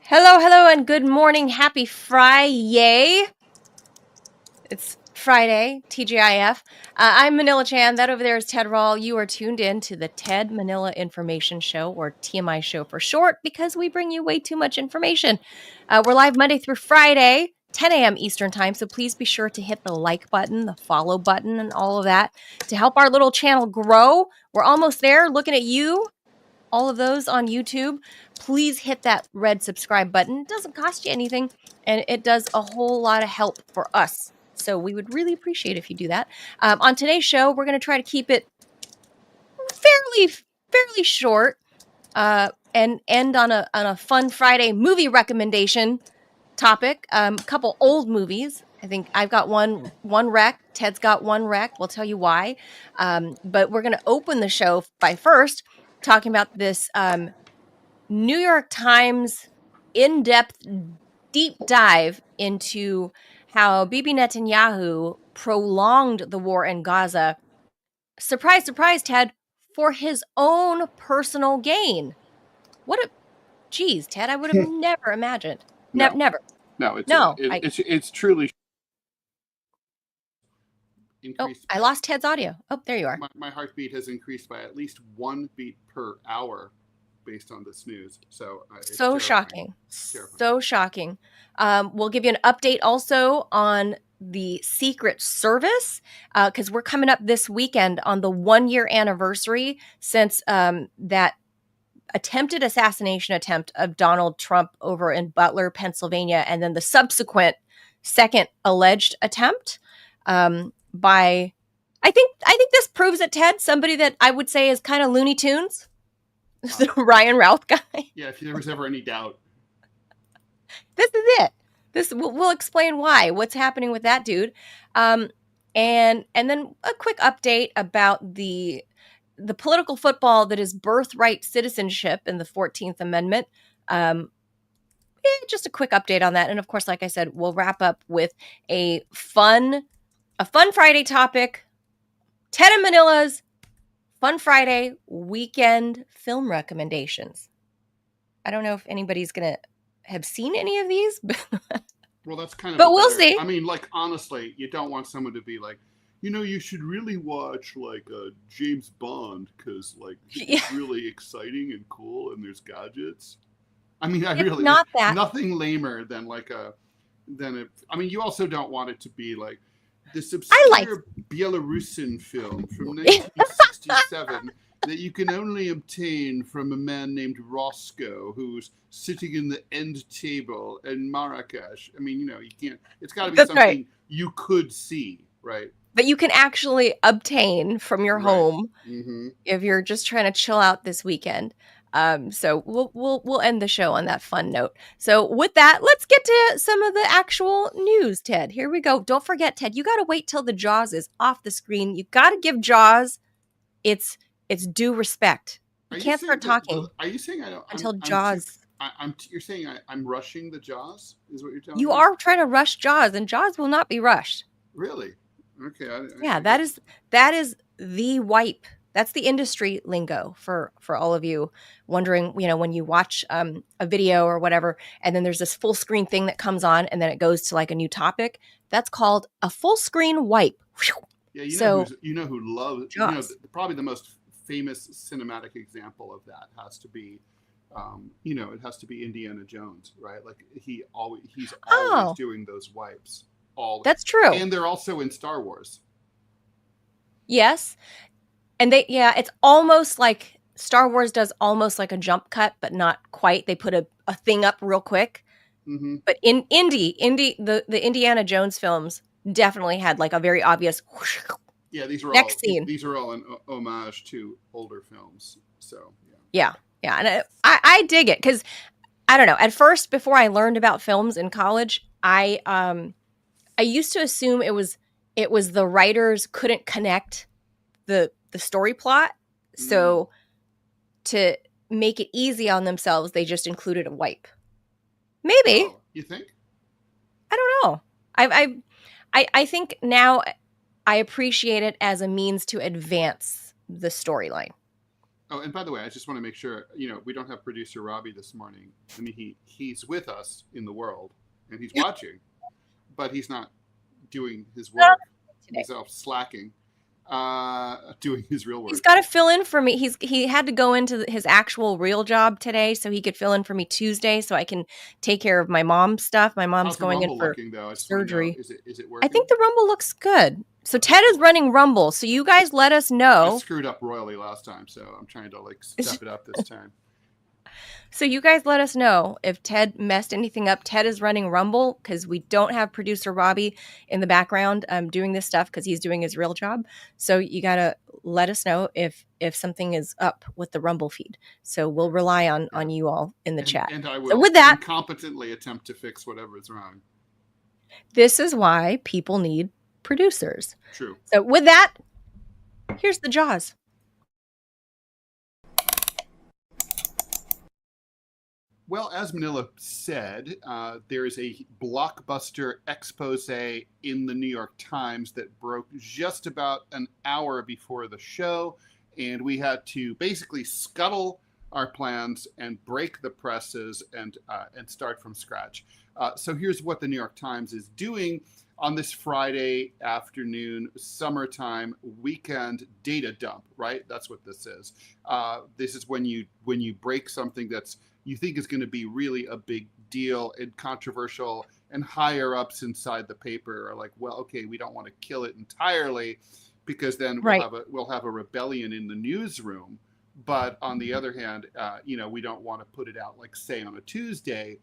Hello, and good morning. Happy Friday. It's Friday, TGIF. I'm Manila Chan. That over there is Ted Rall. You are tuned in to the Ted Manila Information Show, or TMI Show for short, because we bring you way too much information. We're live Monday through Friday, 10 a.m. Eastern Time, so please be sure to hit the like button, the follow button, and all of that to help our little channel grow. We're almost there, looking at you. All of those on YouTube, please hit that red subscribe button. It doesn't cost you anything, and it does a whole lot of help for us. So we would really appreciate if you do that. On today's show, we're going to try to keep it fairly short and end on a fun Friday movie recommendation topic. A couple old movies. I think I've got one rec. Ted's got one rec. We'll tell you why. But we're going to open the show by first talking about this New York Times in-depth deep dive into how Bibi Netanyahu prolonged the war in Gaza. Surprise, surprise, Ted, for his own personal gain. Geez, Ted, I would have never imagined. Never. No, it's truly increased. I lost Ted's audio. Oh, there you are. My heartbeat has increased by at least 1 beat per hour based on this news. So shocking. So shocking. We'll give you an update also on the Secret Service, because we're coming up this weekend on the 1-year anniversary since that attempted assassination attempt of Donald Trump over in Butler, Pennsylvania, and then the subsequent second alleged attempt by, I think this proves it, Ted, somebody that I would say is kind of Looney Tunes, the Ryan Routh guy. Yeah, if there was ever any doubt. This is it. We'll explain why, what's happening with that dude. And then a quick update about the political football that is birthright citizenship in the 14th Amendment. Just a quick update on that. And of course, like I said, we'll wrap up with a fun Friday topic. Ted and Manila's Fun Friday weekend film recommendations. I don't know if anybody's going to have seen any of these. Well, that's kind of. But we'll see. I mean, like, honestly, you don't want someone to be like, you should really watch like James Bond because like it's really exciting and cool and there's gadgets. I mean, not that. Nothing lamer than I mean, you also don't want it to be like this obscure Belarusian film from 1967 that you can only obtain from a man named Roscoe who's sitting in the end table in Marrakesh. I mean, you can't. It's got to be something you could see, right? That you can actually obtain from your home if you're just trying to chill out this weekend. So we'll end the show on that fun note. So with that, let's get to some of the actual news, Ted. Here we go. Don't forget, Ted, you got to wait till the Jaws is off the screen. You got to give Jaws its due respect. You can't start talking. Are you saying until Jaws? You're saying I'm rushing the Jaws? Is what you're telling me? You are trying to rush Jaws, and Jaws will not be rushed. Really? Okay. That is the wipe. That's the industry lingo for all of you wondering, when you watch a video or whatever, and then there's this full screen thing that comes on and then it goes to like a new topic. That's called a full screen wipe. Yeah, you know who loves Jaws. Probably the most famous cinematic example of that has to be it has to be Indiana Jones, right? Like he's always doing those wipes. That's true. And they're also in Star Wars. Yes. And it's almost like Star Wars does almost like a jump cut, but not quite. They put a thing up real quick. Mm-hmm. But in the Indiana Jones films definitely had like a very obvious Yeah, these are next scene. These are all an homage to older films. So yeah, and I dig it because I don't know. At first, before I learned about films in college, I used to assume it was the writers couldn't connect the story plot, so to make it easy on themselves, they just included a wipe. Maybe. Oh, you think? I don't know. I think now I appreciate it as a means to advance the storyline. Oh, and by the way, I just want to make sure, we don't have producer Robbie this morning. I mean, he's with us in the world and he's watching, but he's not doing his work. He's off slacking, doing his real work. He's got to fill in for me. He had to go into his actual real job today so he could fill in for me Tuesday so I can take care of my mom's stuff. My mom's going in for surgery. Is it working? I think the Rumble looks good. So Ted is running Rumble. So you guys let us know. I screwed up royally last time, so I'm trying to step it up this time. So you guys let us know if Ted messed anything up. Ted is running Rumble because we don't have producer Robbie in the background doing this stuff because he's doing his real job. So you got to let us know if something is up with the Rumble feed. So we'll rely on you all in the chat. And I will so with that, incompetently attempt to fix whatever is wrong. This is why people need producers. True. So with that, here's the Jaws. Well, as Manila said, there is a blockbuster expose in the New York Times that broke just about an hour before the show, and we had to basically scuttle our plans and break the presses and start from scratch. So here's what the New York Times is doing on this Friday afternoon, summertime weekend data dump, right? That's what this is. This is when you break something that's you think is going to be really a big deal and controversial, and higher ups inside the paper are like, well, okay, we don't want to kill it entirely because then we'll have a rebellion in the newsroom. But on the other hand, we don't want to put it out like say on a Tuesday.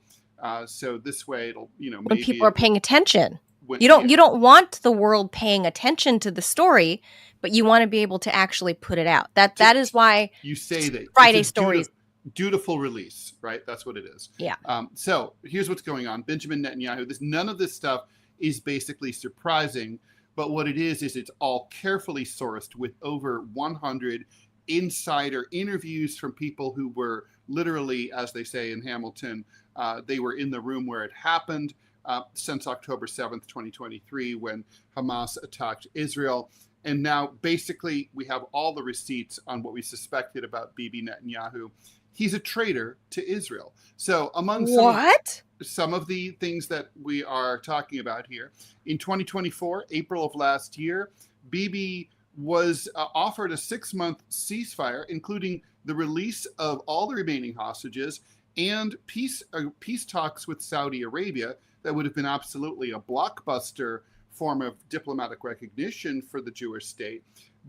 So this way it'll, when maybe people are paying attention. You don't want the world paying attention to the story, but you want to be able to actually put it out. That is why you say that Friday stories. Dutiful release, right? That's what it is. Yeah. So here's what's going on. Benjamin Netanyahu, none of this stuff is basically surprising, but what it is it's all carefully sourced with over 100 insider interviews from people who were literally, as they say in Hamilton, they were in the room where it happened since October 7th, 2023, when Hamas attacked Israel. And now basically we have all the receipts on what we suspected about Bibi Netanyahu. He's a traitor to Israel. So among some of the things that we are talking about here, in 2024, April of last year, Bibi was offered a 6-month ceasefire, including the release of all the remaining hostages and peace talks with Saudi Arabia that would have been absolutely a blockbuster form of diplomatic recognition for the Jewish state.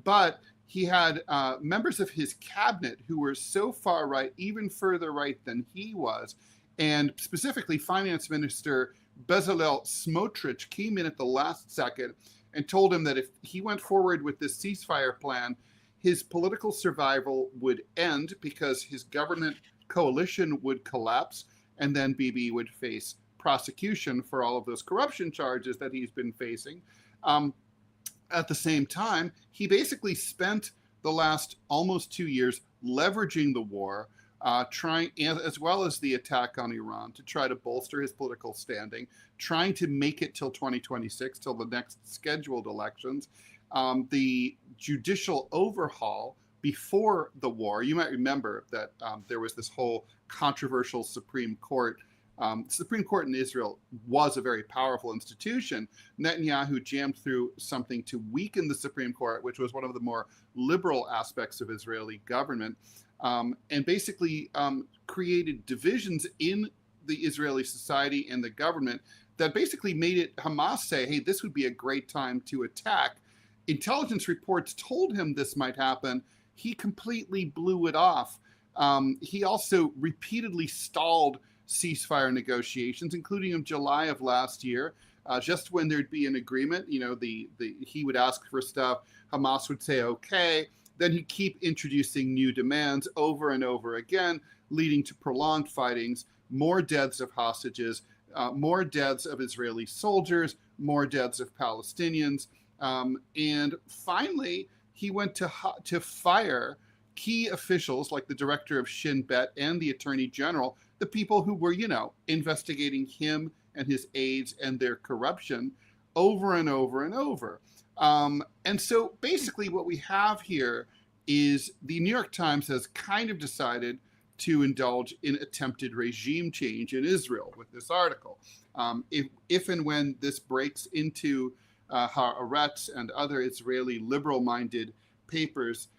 But he had members of his cabinet who were so far right, even further right than he was, and specifically Finance Minister Bezalel Smotrich came in at the last second and told him that if he went forward with this ceasefire plan, his political survival would end because his government coalition would collapse, and then Bibi would face prosecution for all of those corruption charges that he's been facing. At the same time, he basically spent the last almost 2 years leveraging the war, trying, as well as the attack on Iran, to try to bolster his political standing, trying to make it till 2026, till the next scheduled elections. The judicial overhaul before the war, you might remember that there was this whole controversial Supreme Court. Supreme Court in Israel was a very powerful institution. Netanyahu jammed through something to weaken the Supreme Court, which was one of the more liberal aspects of Israeli government, and basically created divisions in the Israeli society and the government that basically made it Hamas say, hey, this would be a great time to attack. Intelligence reports told him this might happen. He completely blew it off. He also repeatedly stalled ceasefire negotiations, including in July of last year, just when there'd be an agreement. You know, he would ask for stuff, Hamas would say okay, then he'd keep introducing new demands over and over again, leading to prolonged fightings, more deaths of hostages, more deaths of Israeli soldiers, more deaths of Palestinians, and finally he went to fire key officials like the director of Shin Bet and the attorney general, the people who were, investigating him and his aides and their corruption over and over and over. And so basically what we have here is the New York Times has kind of decided to indulge in attempted regime change in Israel with this article. If and when this breaks into Haaretz and other Israeli liberal-minded papers,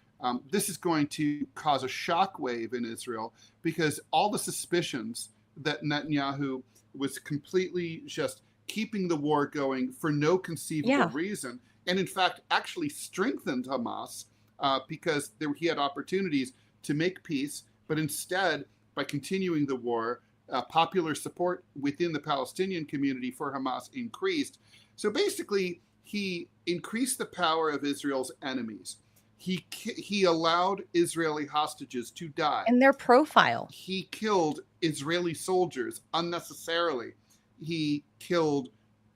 this is going to cause a shockwave in Israel, because all the suspicions that Netanyahu was completely just keeping the war going for no conceivable reason, and in fact actually strengthened Hamas because he had opportunities to make peace, but instead, by continuing the war, popular support within the Palestinian community for Hamas increased. So basically, he increased the power of Israel's enemies. He allowed Israeli hostages to die. And their profile. He killed Israeli soldiers unnecessarily. He killed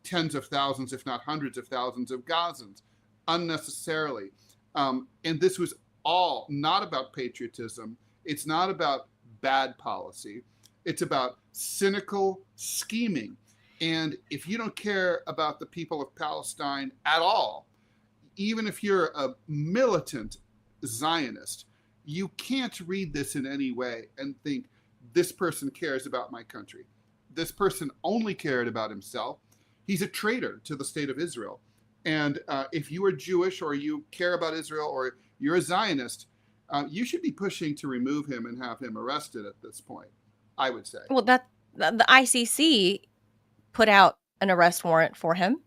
tens of thousands, if not hundreds of thousands of Gazans unnecessarily. And this was all not about patriotism. It's not about bad policy. It's about cynical scheming. And if you don't care about the people of Palestine at all, even if you're a militant Zionist, you can't read this in any way and think, this person cares about my country. This person only cared about himself. He's a traitor to the state of Israel. And if you are Jewish or you care about Israel or you're a Zionist, you should be pushing to remove him and have him arrested at this point, I would say. Well, the ICC put out an arrest warrant for him.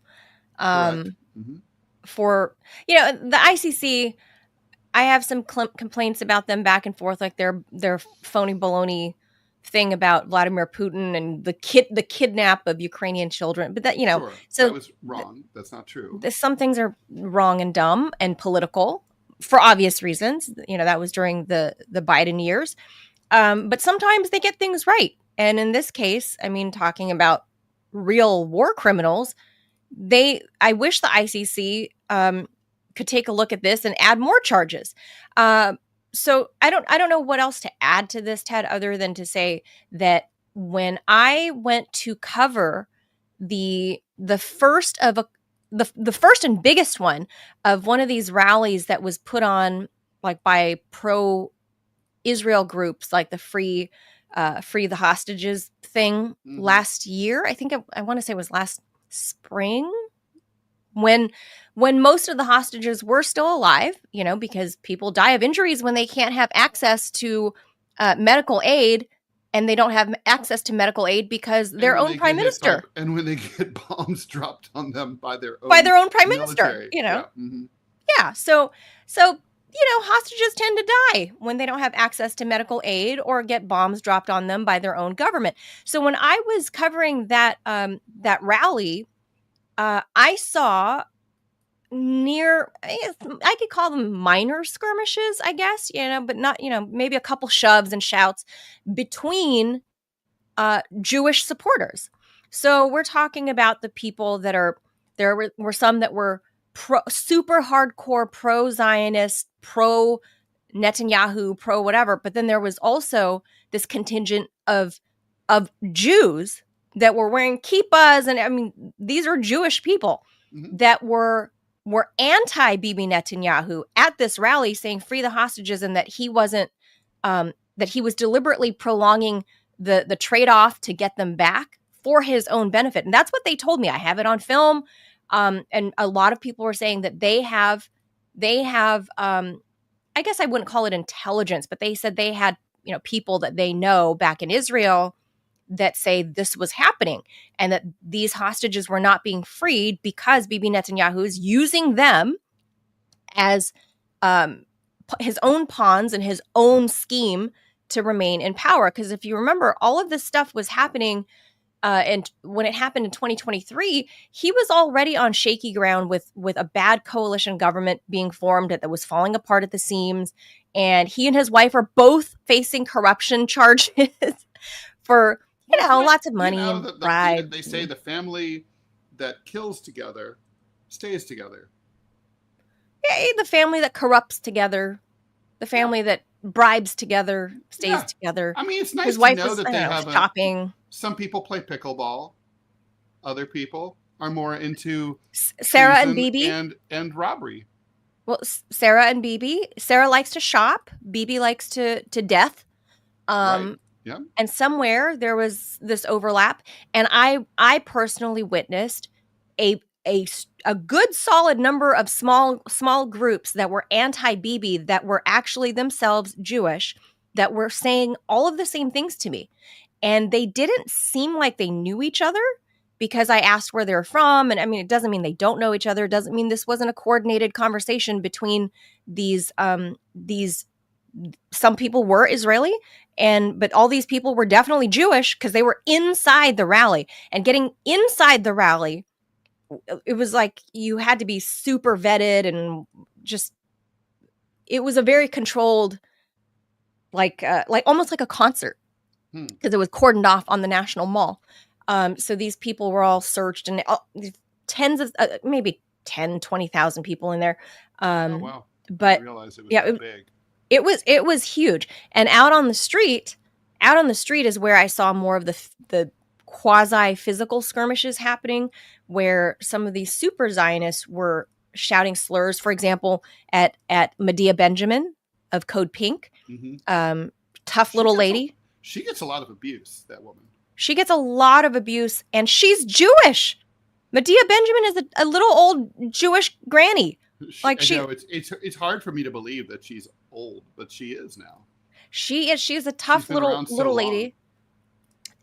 For, the ICC, I have some complaints about them back and forth, like their phony baloney thing about Vladimir Putin and the kidnap of Ukrainian children. But that, Sure. So that was wrong. That's not true. Some things are wrong and dumb and political for obvious reasons. That was during the Biden years. But sometimes they get things right. And in this case, talking about real war criminals, I wish the ICC could take a look at this and add more charges. So I don't know what else to add to this, Ted, other than to say that when I went to cover the first of the first and biggest one of one of these rallies that was put on like by pro-Israel groups, like the free the hostages thing last year. I think I want to say it was last spring when most of the hostages were still alive, because people die of injuries when they can't have access to medical aid, and they don't have access to medical aid because their own prime minister. And when they get bombs dropped on them by their own prime military. minister, Yeah. So hostages tend to die when they don't have access to medical aid or get bombs dropped on them by their own government. So when I was covering that rally, I saw I could call them minor skirmishes, I guess, but not, maybe a couple shoves and shouts between Jewish supporters. So we're talking about the people that there were some that were super hardcore pro-Zionist, pro-Netanyahu, pro-whatever. But then there was also this contingent of Jews that were wearing kippahs. And I mean, these are Jewish people that were anti-Bibi Netanyahu at this rally, saying free the hostages, and that he wasn't, that he was deliberately prolonging the trade-off to get them back for his own benefit. And that's what they told me. I have it on film. And a lot of people were saying that they have, I guess I wouldn't call it intelligence, but they said they had, people that they know back in Israel that say this was happening and that these hostages were not being freed because Bibi Netanyahu is using them as his own pawns and his own scheme to remain in power. Because if you remember, all of this stuff was happening, and when it happened in 2023, he was already on shaky ground with a bad coalition government being formed that was falling apart at the seams. And he and his wife are both facing corruption charges for lots of money and bribes. They say the family that kills together stays together. Yeah, the family that corrupts together, the family that bribes together stays together. I mean, it's nice his wife to know was, that they have shopping. Some people play pickleball. Other people are more into Sarah and Bibi and robbery. Well, Sarah and Bibi. Sarah likes to shop. Bibi likes to death. Right. Yeah. And somewhere there was this overlap, and I personally witnessed a good solid number of small groups that were anti-Bibi that were actually themselves Jewish that were saying all of the same things to me, and they didn't seem like they knew each other because I asked where they're from, and I mean it doesn't mean they don't know each other. It doesn't mean this wasn't a coordinated conversation between these. Some people were Israeli, but all these people were definitely Jewish because they were inside the rally. And getting inside the rally, it was like you had to be super vetted, and just it was a very controlled, like almost like a concert, because it was cordoned off on the National Mall. So these people were all searched, and tens of maybe 10, 20,000 people in there. Oh wow! But I didn't realize it was that big. It was huge. And out on the street is where I saw more of the quasi physical skirmishes happening, where some of these super Zionists were shouting slurs. For example, at Medea Benjamin of Code Pink, tough little lady. She gets a lot of abuse. That woman. She gets a lot of abuse, and she's Jewish. Medea Benjamin is a little old Jewish granny. I know it's hard for me to believe that she's old, but she is now. She is. She's a tough little lady,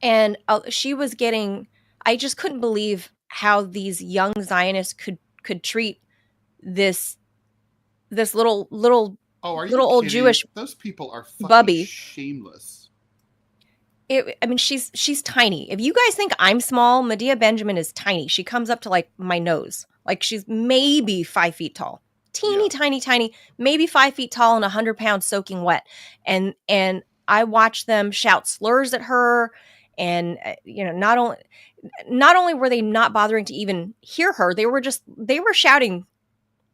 and she was getting. I just couldn't believe how these young Zionists could treat this little old Jewish. Those people are fucking bubby. Shameless. I mean, she's tiny. If you guys think I'm small, Medea Benjamin is tiny. She comes up to like my nose. Like she's maybe 5 feet tall. Tiny, maybe 5 feet tall and 100 pounds soaking wet. And I watched them shout slurs at her. And, not only were they not bothering to even hear her, they were shouting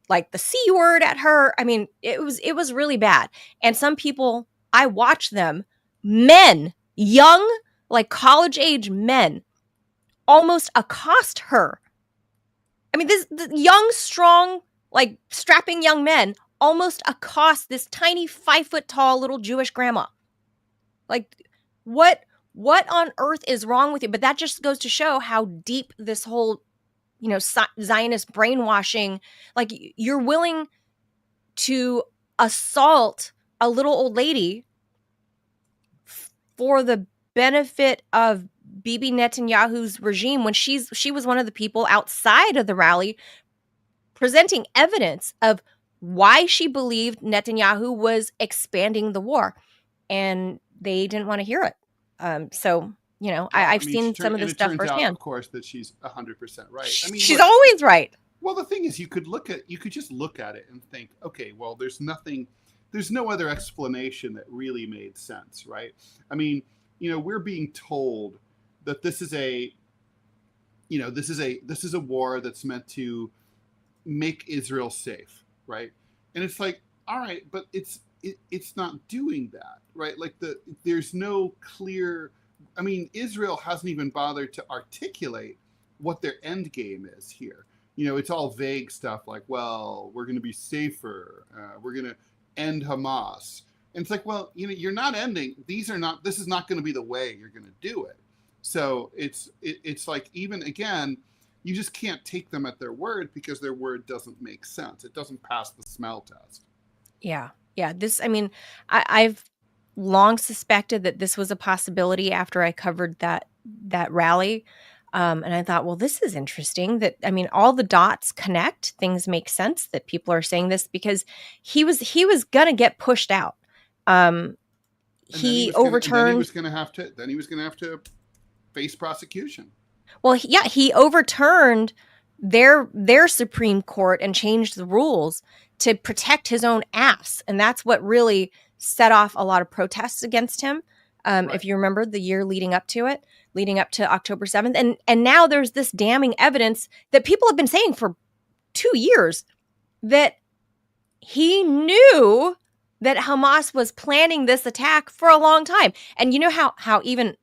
like the C word at her. I mean, it was really bad. And some people, I watched them, men, young, like college age men, almost accost her. I mean, the young, strong, like strapping young men almost accost this tiny 5-foot-tall little Jewish grandma. Like, what on earth is wrong with you? But that just goes to show how deep this whole, Zionist brainwashing, like you're willing to assault a little old lady for the benefit of Bibi Netanyahu's regime when she was one of the people outside of the rally presenting evidence of why she believed Netanyahu was expanding the war, and they didn't want to hear it. I've seen some of this stuff firsthand. It turns out, of course, that she's 100% right. I mean, she's always right. Well, the thing is, you could just look at it and think, okay, well, there's no other explanation that really made sense, right? I mean, we're being told that this is a war that's meant to make Israel safe, right? And it's like, all right, but it's not doing that, right? Like there's no clear. I mean, Israel hasn't even bothered to articulate what their end game is here. It's all vague stuff like, well, we're going to be safer. We're going to end Hamas. And it's like, well, you're not ending. This is not going to be the way you're going to do it. So it's like, even again, you just can't take them at their word because their word doesn't make sense. It doesn't pass the smell test. Yeah. Yeah. I've long suspected that this was a possibility after I covered that rally. And I thought, well, this is interesting all the dots connect, things make sense that people are saying this because he was going to get pushed out. He was going to have to face prosecution. Well, yeah, he overturned their Supreme Court and changed the rules to protect his own ass. And that's what really set off a lot of protests against him. Right. If you remember the year leading up to October 7th. And now there's this damning evidence that people have been saying for 2 years that he knew that Hamas was planning this attack for a long time. And you know how even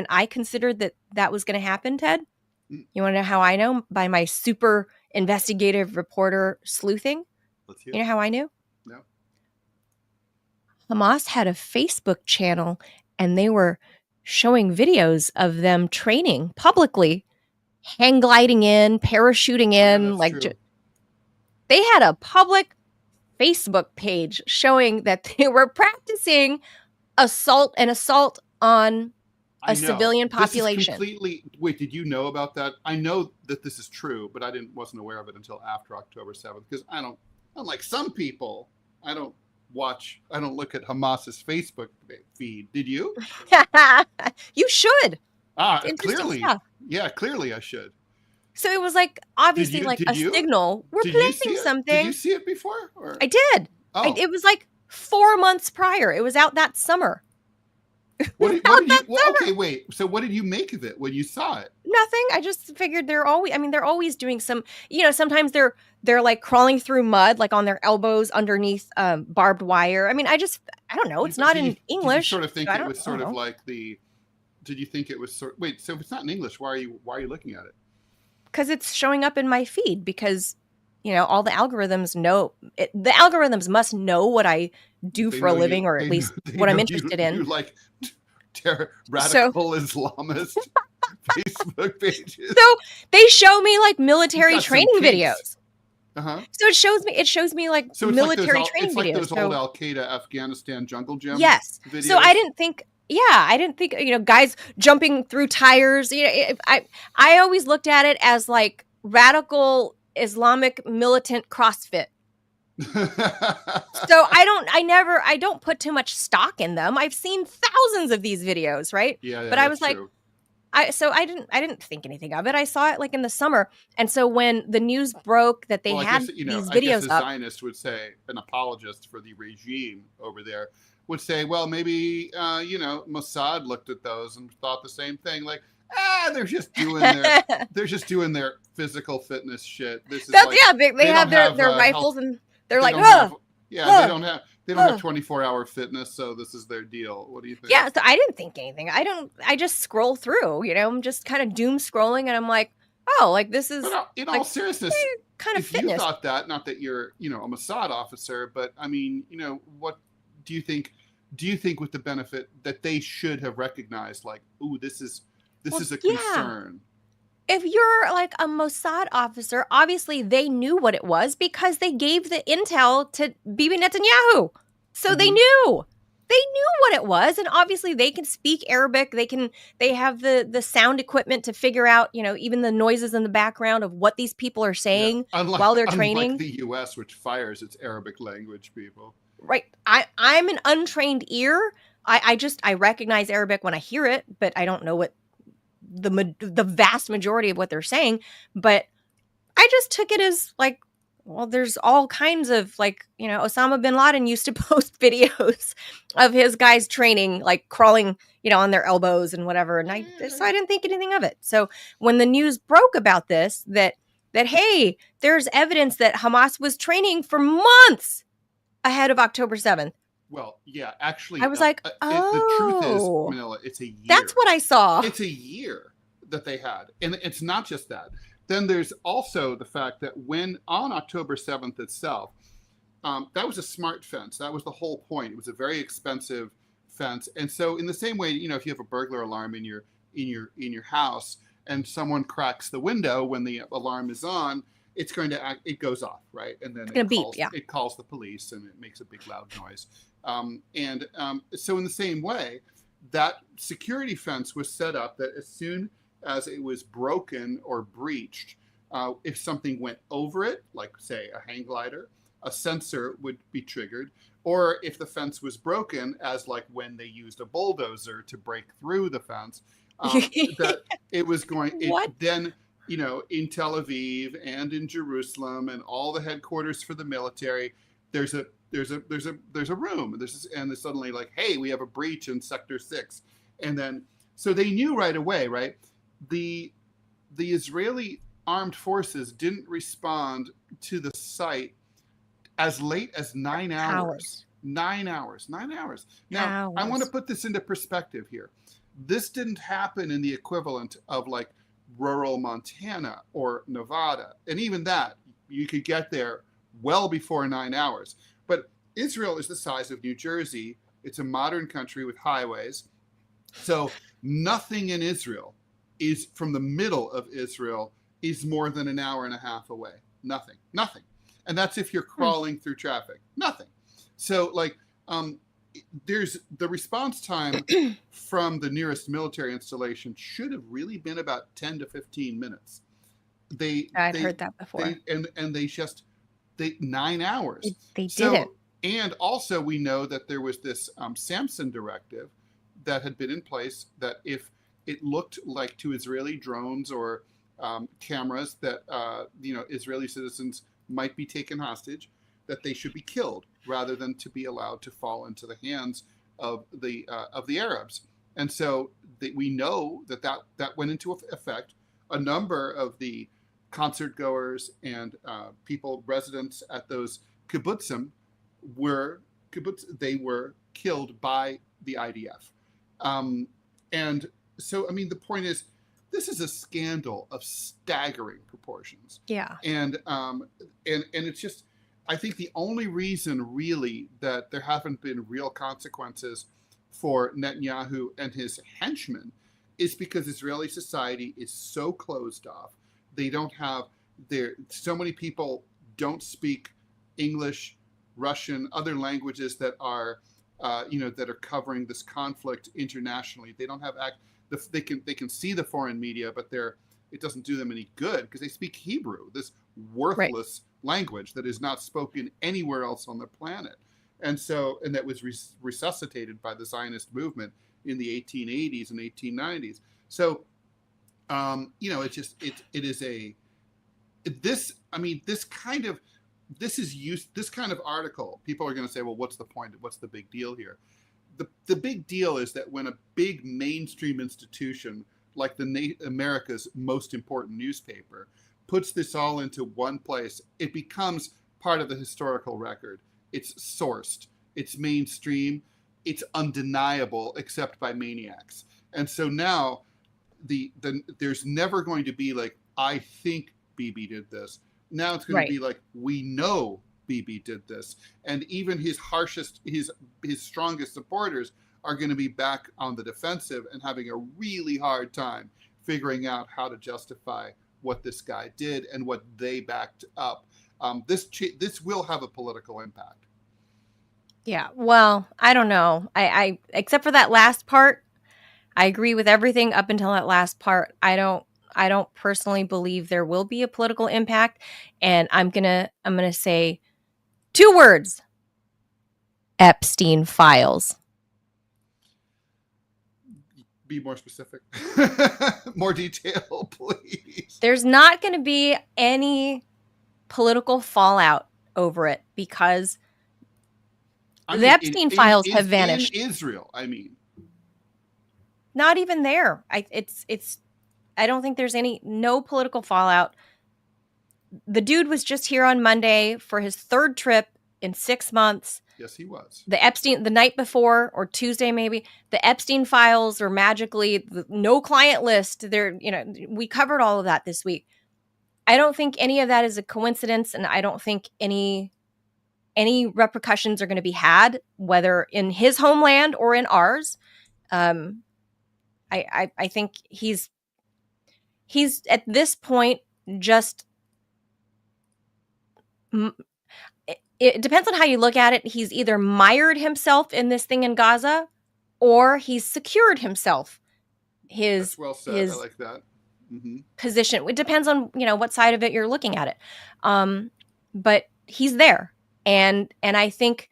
I considered that was going to happen, Ted? You want to know how I know? By my super investigative reporter sleuthing. Let's hear. You know how I knew? No. Hamas had a Facebook channel and they were showing videos of them training publicly, hang gliding in, parachuting in. They had a public Facebook page showing that they were practicing assault on a civilian population. Wait, did you know about that? I know that this is true, but I wasn't aware of it until after October 7th because unlike some people, I don't look at Hamas's Facebook feed. Did you? You should. Clearly. Stuff. Yeah, clearly I should. So it was obviously signal. We're planting something. Did you see it before? Or? I did. Oh. It was 4 months prior. It was out that summer. Okay, wait. So what did you make of it when you saw it? Nothing. I just figured they're always doing some, sometimes they're crawling through mud, on their elbows underneath barbed wire. I mean, I don't know. It's not in English. Did you sort of think it was sort of like did you think it was wait, so if it's not in English, why are you looking at it? Because it's showing up in my feed because, all the algorithms know it. The algorithms must know what I do for a living, or at least what I'm interested in. You radical Islamist Facebook pages. So they show me military training videos. Uh-huh. So it shows me military training videos. It's like those old Al Qaeda Afghanistan jungle gym. Yes. Videos. So I didn't think, guys jumping through tires. I always looked at it as radical Islamic militant CrossFit. So I don't put too much stock in them. I've seen thousands of these videos, right? Yeah, but I was true. I didn't think anything of it. I saw it in the summer. And so when the news broke that they had these videos I guess a up, Zionist would say, an apologist for the regime over there would say, well, maybe Mossad looked at those and thought the same thing. They're just doing their physical fitness shit. This is they have their rifles and they're they don't have 24-hour fitness, so this is their deal. What do you think? Yeah, so I didn't think anything. I just scroll through, I'm just kind of doom scrolling and I'm like, oh, like this is But in all like seriousness, kind of if you fitness. thought that, not that you're, a Mossad officer, but I mean, what do you think? Do you think with the benefit that they should have recognized, like, ooh, this is a concern? If you're like a Mossad officer, obviously they knew what it was because they gave the intel to Bibi Netanyahu. So they knew. They knew what it was, and obviously they can speak Arabic. They have the sound equipment to figure out, even the noises in the background of what these people are saying while they're training. Unlike the U.S., which fires its Arabic language people. Right. I'm an untrained ear. I recognize Arabic when I hear it, but I don't know what the vast majority of what they're saying. But I just took it as like, well, there's all kinds of like, Osama bin Laden used to post videos of his guys training, like crawling, on their elbows and whatever. And so I didn't think anything of it. So when the news broke about this, that hey, there's evidence that Hamas was training for months ahead of October 7th. Well, yeah, actually, I was like, the truth is, Manila, it's a year. That's what I saw. It's a year that they had. And it's not just that. Then there's also the fact that when on October 7th itself, that was a smart fence. That was the whole point. It was a very expensive fence. And so in the same way, if you have a burglar alarm in your house and someone cracks the window when the alarm is on, it's going to act, it goes off, right? And then it calls the police and it makes a big loud noise. So in the same way, that security fence was set up that as soon as it was broken or breached, if something went over it, like say a hang glider, a sensor would be triggered. Or if the fence was broken, as like when they used a bulldozer to break through the fence, that it was going, then, in Tel Aviv and in Jerusalem and all the headquarters for the military, there's a room, and it's suddenly like, hey, we have a breach in Sector 6. And then, so they knew right away, right? The Israeli armed forces didn't respond to the site as late as 9 hours. 9 hours. Now, I want to put this into perspective here. This didn't happen in the equivalent of like rural Montana or Nevada. And even that, you could get there well before 9 hours. But Israel is the size of New Jersey. It's a modern country with highways. So nothing in Israel is from the middle of Israel is more than an hour and a half away. Nothing. And that's if you're crawling through traffic. Nothing. So like, there's the response time from the nearest military installation should have really been about 10 to 15 minutes. I'd heard that before. They 9 hours. They did it. And also we know that there was this Samson directive that had been in place that if it looked like to Israeli drones or cameras that Israeli citizens might be taken hostage, that they should be killed rather than to be allowed to fall into the hands of the Arabs. And so we know that went into effect. A number of the concert goers and residents at those kibbutzim they were killed by the IDF. And so, I mean, the point is, this is a scandal of staggering proportions. Yeah. And it's just, I think the only reason really that there haven't been real consequences for Netanyahu and his henchmen is because Israeli society is so closed off. They don't have so many people don't speak English, Russian, other languages that are covering this conflict internationally. They don't have they can see the foreign media, but it doesn't do them any good because they speak Hebrew, this worthless language that is not spoken anywhere else on the planet. And that was resuscitated by the Zionist movement in the 1880s and 1890s. So, this kind of article, people are going to say, well, what's the point? What's the big deal here? The big deal is that when a big mainstream institution like America's most important newspaper puts this all into one place, it becomes part of the historical record. It's sourced, it's mainstream, it's undeniable except by maniacs. And so now there's never going to be like I think Bibi did this. Now it's going Right. to be like, we know Bibi did this. And even his strongest supporters are going to be back on the defensive and having a really hard time figuring out how to justify what this guy did and what they backed up. This will have a political impact. Yeah, well, I don't know. I except for that last part, I agree with everything up until that last part. I don't personally believe there will be a political impact, and I'm gonna say 2 words: Epstein files. Be more specific. More detail, please. There's not going to be any political fallout over it because the Epstein files have vanished. In Israel, I mean. Not even there. I don't think there's no political fallout. The dude was just here on Monday for his 3rd trip in 6 months. Yes, he was. The night before, or Tuesday maybe, the Epstein files are magically no client list. We covered all of that this week. I don't think any of that is a coincidence, and I don't think any repercussions are going to be had, whether in his homeland or in ours. I think he's at this point just. It depends on how you look at it. He's either mired himself in this thing in Gaza, or he's secured himself. That's well said. I like that. Position. It depends on what side of it you're looking at it. But he's there, and I think,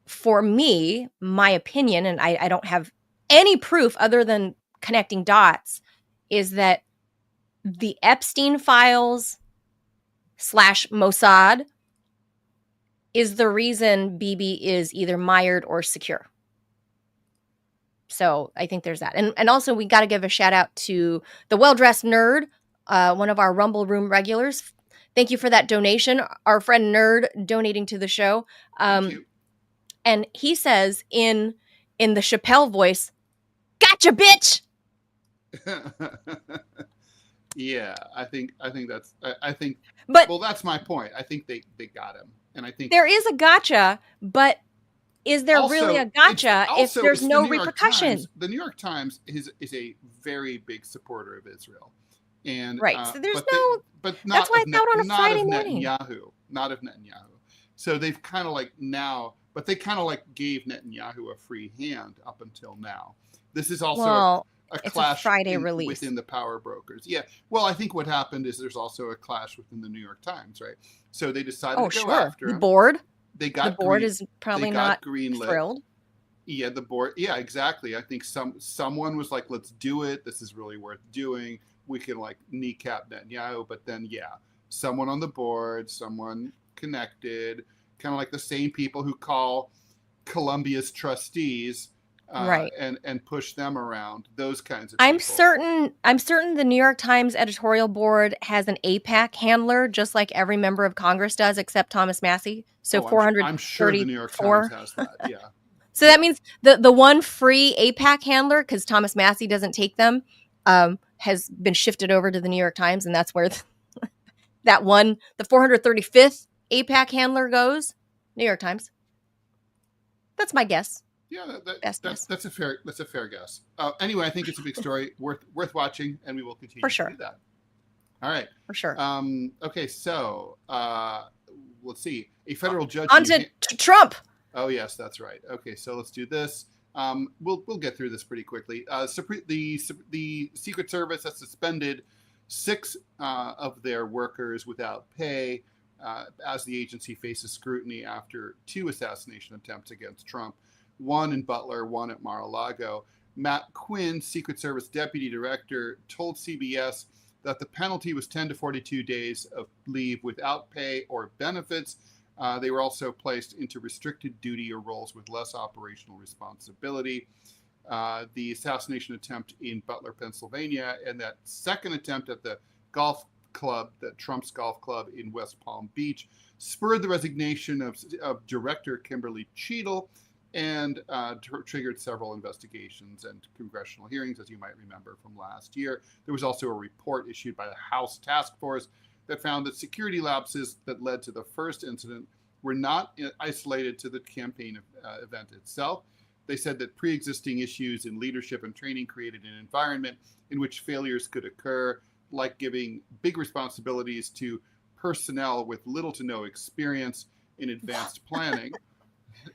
for me, my opinion, and I don't have any proof other than connecting dots, is that the Epstein files / Mossad is the reason Bibi is either mired or secure. So I think there's that. And also, we got to give a shout out to the well-dressed nerd, one of our Rumble Room regulars. Thank you for that donation. Our friend Nerd donating to the show. Thank you. And he says in the Chappelle voice, "Gotcha, bitch!" Yeah, I think that's, But well, that's my point. I think they got him. And I think there is a gotcha, but is there also, really a gotcha if there's no repercussion? The New York Times is a very big supporter of Israel. And right. So there's but not that's why it's out on a Friday morning. Not of Netanyahu. So they've kind of like now, but they kind of like gave Netanyahu a free hand up until now. This is also a clash Friday release within the power brokers. Yeah. Well, I think what happened is there's also a clash within the New York Times, right? So they decided to go after him. The board. They got the board is probably not thrilled. Yeah, the board. Yeah, exactly. I think someone was like, "Let's do it. This is really worth doing. We can like kneecap Netanyahu." But then, yeah, someone on the board, someone connected, kind of like the same people who call Columbia's trustees. Right. And push them around, those kinds of I'm people. I'm certain the New York Times editorial board has an AIPAC handler, just like every member of Congress does, except Thomas Massey. So 434. I'm sure the New York Times has that. Yeah. So that means the one free AIPAC handler, because Thomas Massey doesn't take them, has been shifted over to the New York Times, and that's where the 435th AIPAC handler goes. New York Times. That's my guess. Yeah, that's a fair guess. Anyway, I think it's a big story, worth watching, and we will continue to do that. All right, for sure. Okay, so let's see. A federal judge. On to Trump. Oh yes, that's right. Okay, so let's do this. We'll get through this pretty quickly. The Secret Service has suspended 6 of their workers without pay as the agency faces scrutiny after 2 assassination attempts against Trump. One in Butler, one at Mar-a-Lago. Matt Quinn, Secret Service Deputy Director, told CBS that the penalty was 10 to 42 days of leave without pay or benefits. They were also placed into restricted duty or roles with less operational responsibility. The assassination attempt in Butler, Pennsylvania, and that second attempt at the golf club, that Trump's golf club in West Palm Beach, spurred the resignation of Director Kimberly Cheadle and triggered several investigations and congressional hearings, as you might remember from last year. There was also a report issued by the House Task Force that found that security lapses that led to the first incident were not isolated to the campaign event itself. They said that pre-existing issues in leadership and training created an environment in which failures could occur, like giving big responsibilities to personnel with little to no experience in advanced planning.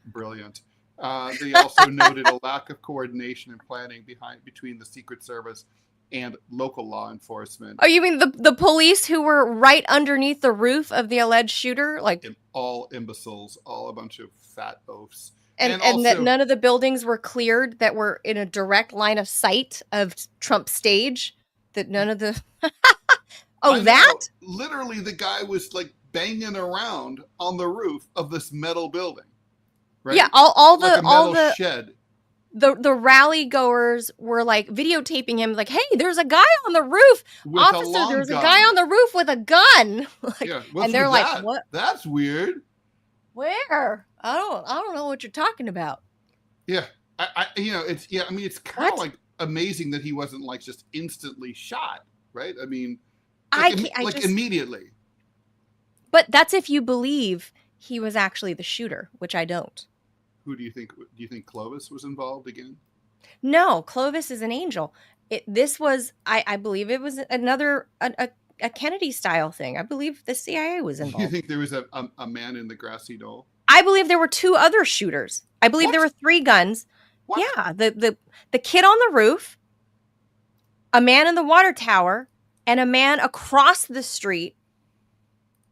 Brilliant. They also noted a lack of coordination and planning between the Secret Service and local law enforcement. Oh, you mean the police who were right underneath the roof of the alleged shooter? Like all imbeciles, all a bunch of fat oafs. And also, that none of the buildings were cleared that were in a direct line of sight of Trump's stage? That none of the... Literally, the guy was like banging around on the roof of this metal building. Right? Yeah, all the shed. The rally goers were like videotaping him, like, "Hey, there's a guy on the roof, with officer. There's a guy on the roof with a gun." Like, yeah, and they're like, "What? That's weird." Where? I don't know what you're talking about. Yeah, it's kind of like amazing that he wasn't like just instantly shot, right? I mean, immediately. But that's if you believe he was actually the shooter, which I don't. Who do you think? Do you think Clovis was involved again? No, Clovis is an angel. I believe it was another a Kennedy style thing. I believe the CIA was involved. You think there was a man in the grassy knoll? I believe there were 2 other shooters. I believe there were 3 guns. What? Yeah, the kid on the roof, a man in the water tower, and a man across the street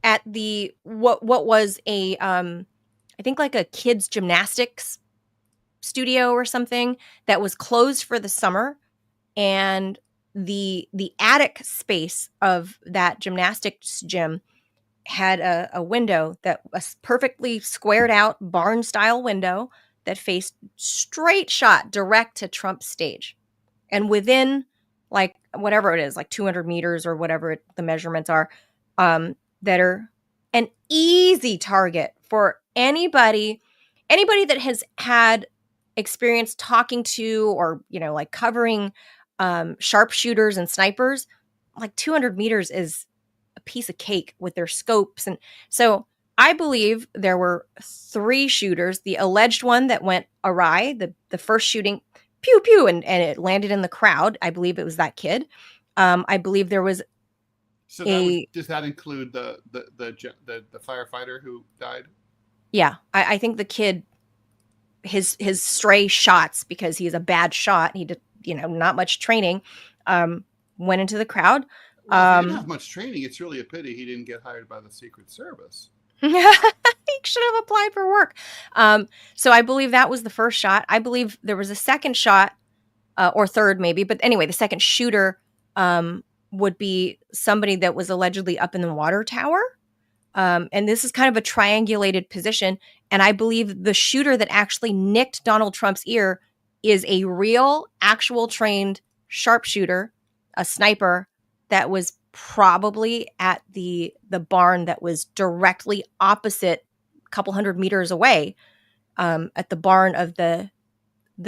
at the what was a I think like a kids gymnastics studio or something that was closed for the summer, and the attic space of that gymnastics gym had a window that was perfectly squared out barn style window that faced straight shot direct to Trump's stage, and within like whatever it is, like 200 meters or whatever the measurements are, that are an easy target for anybody that has had experience talking to or, like covering sharpshooters and snipers. Like 200 meters is a piece of cake with their scopes. And so I believe there were 3 shooters. The alleged one that went awry, the first shooting, pew, pew, and it landed in the crowd. I believe it was that kid. I believe there was So does that include the firefighter who died? Yeah, I think the kid, his stray shots, because he's a bad shot, he did, not much training, went into the crowd. Well, he didn't have much training. It's really a pity he didn't get hired by the Secret Service. He should have applied for work. So I believe that was the first shot. I believe there was a second shot, or third maybe. But anyway, the second shooter would be somebody that was allegedly up in the water tower. And this is kind of a triangulated position. And I believe the shooter that actually nicked Donald Trump's ear is a real, actual trained sharpshooter, a sniper that was probably at the barn that was directly opposite, a couple hundred meters away, at the barn of the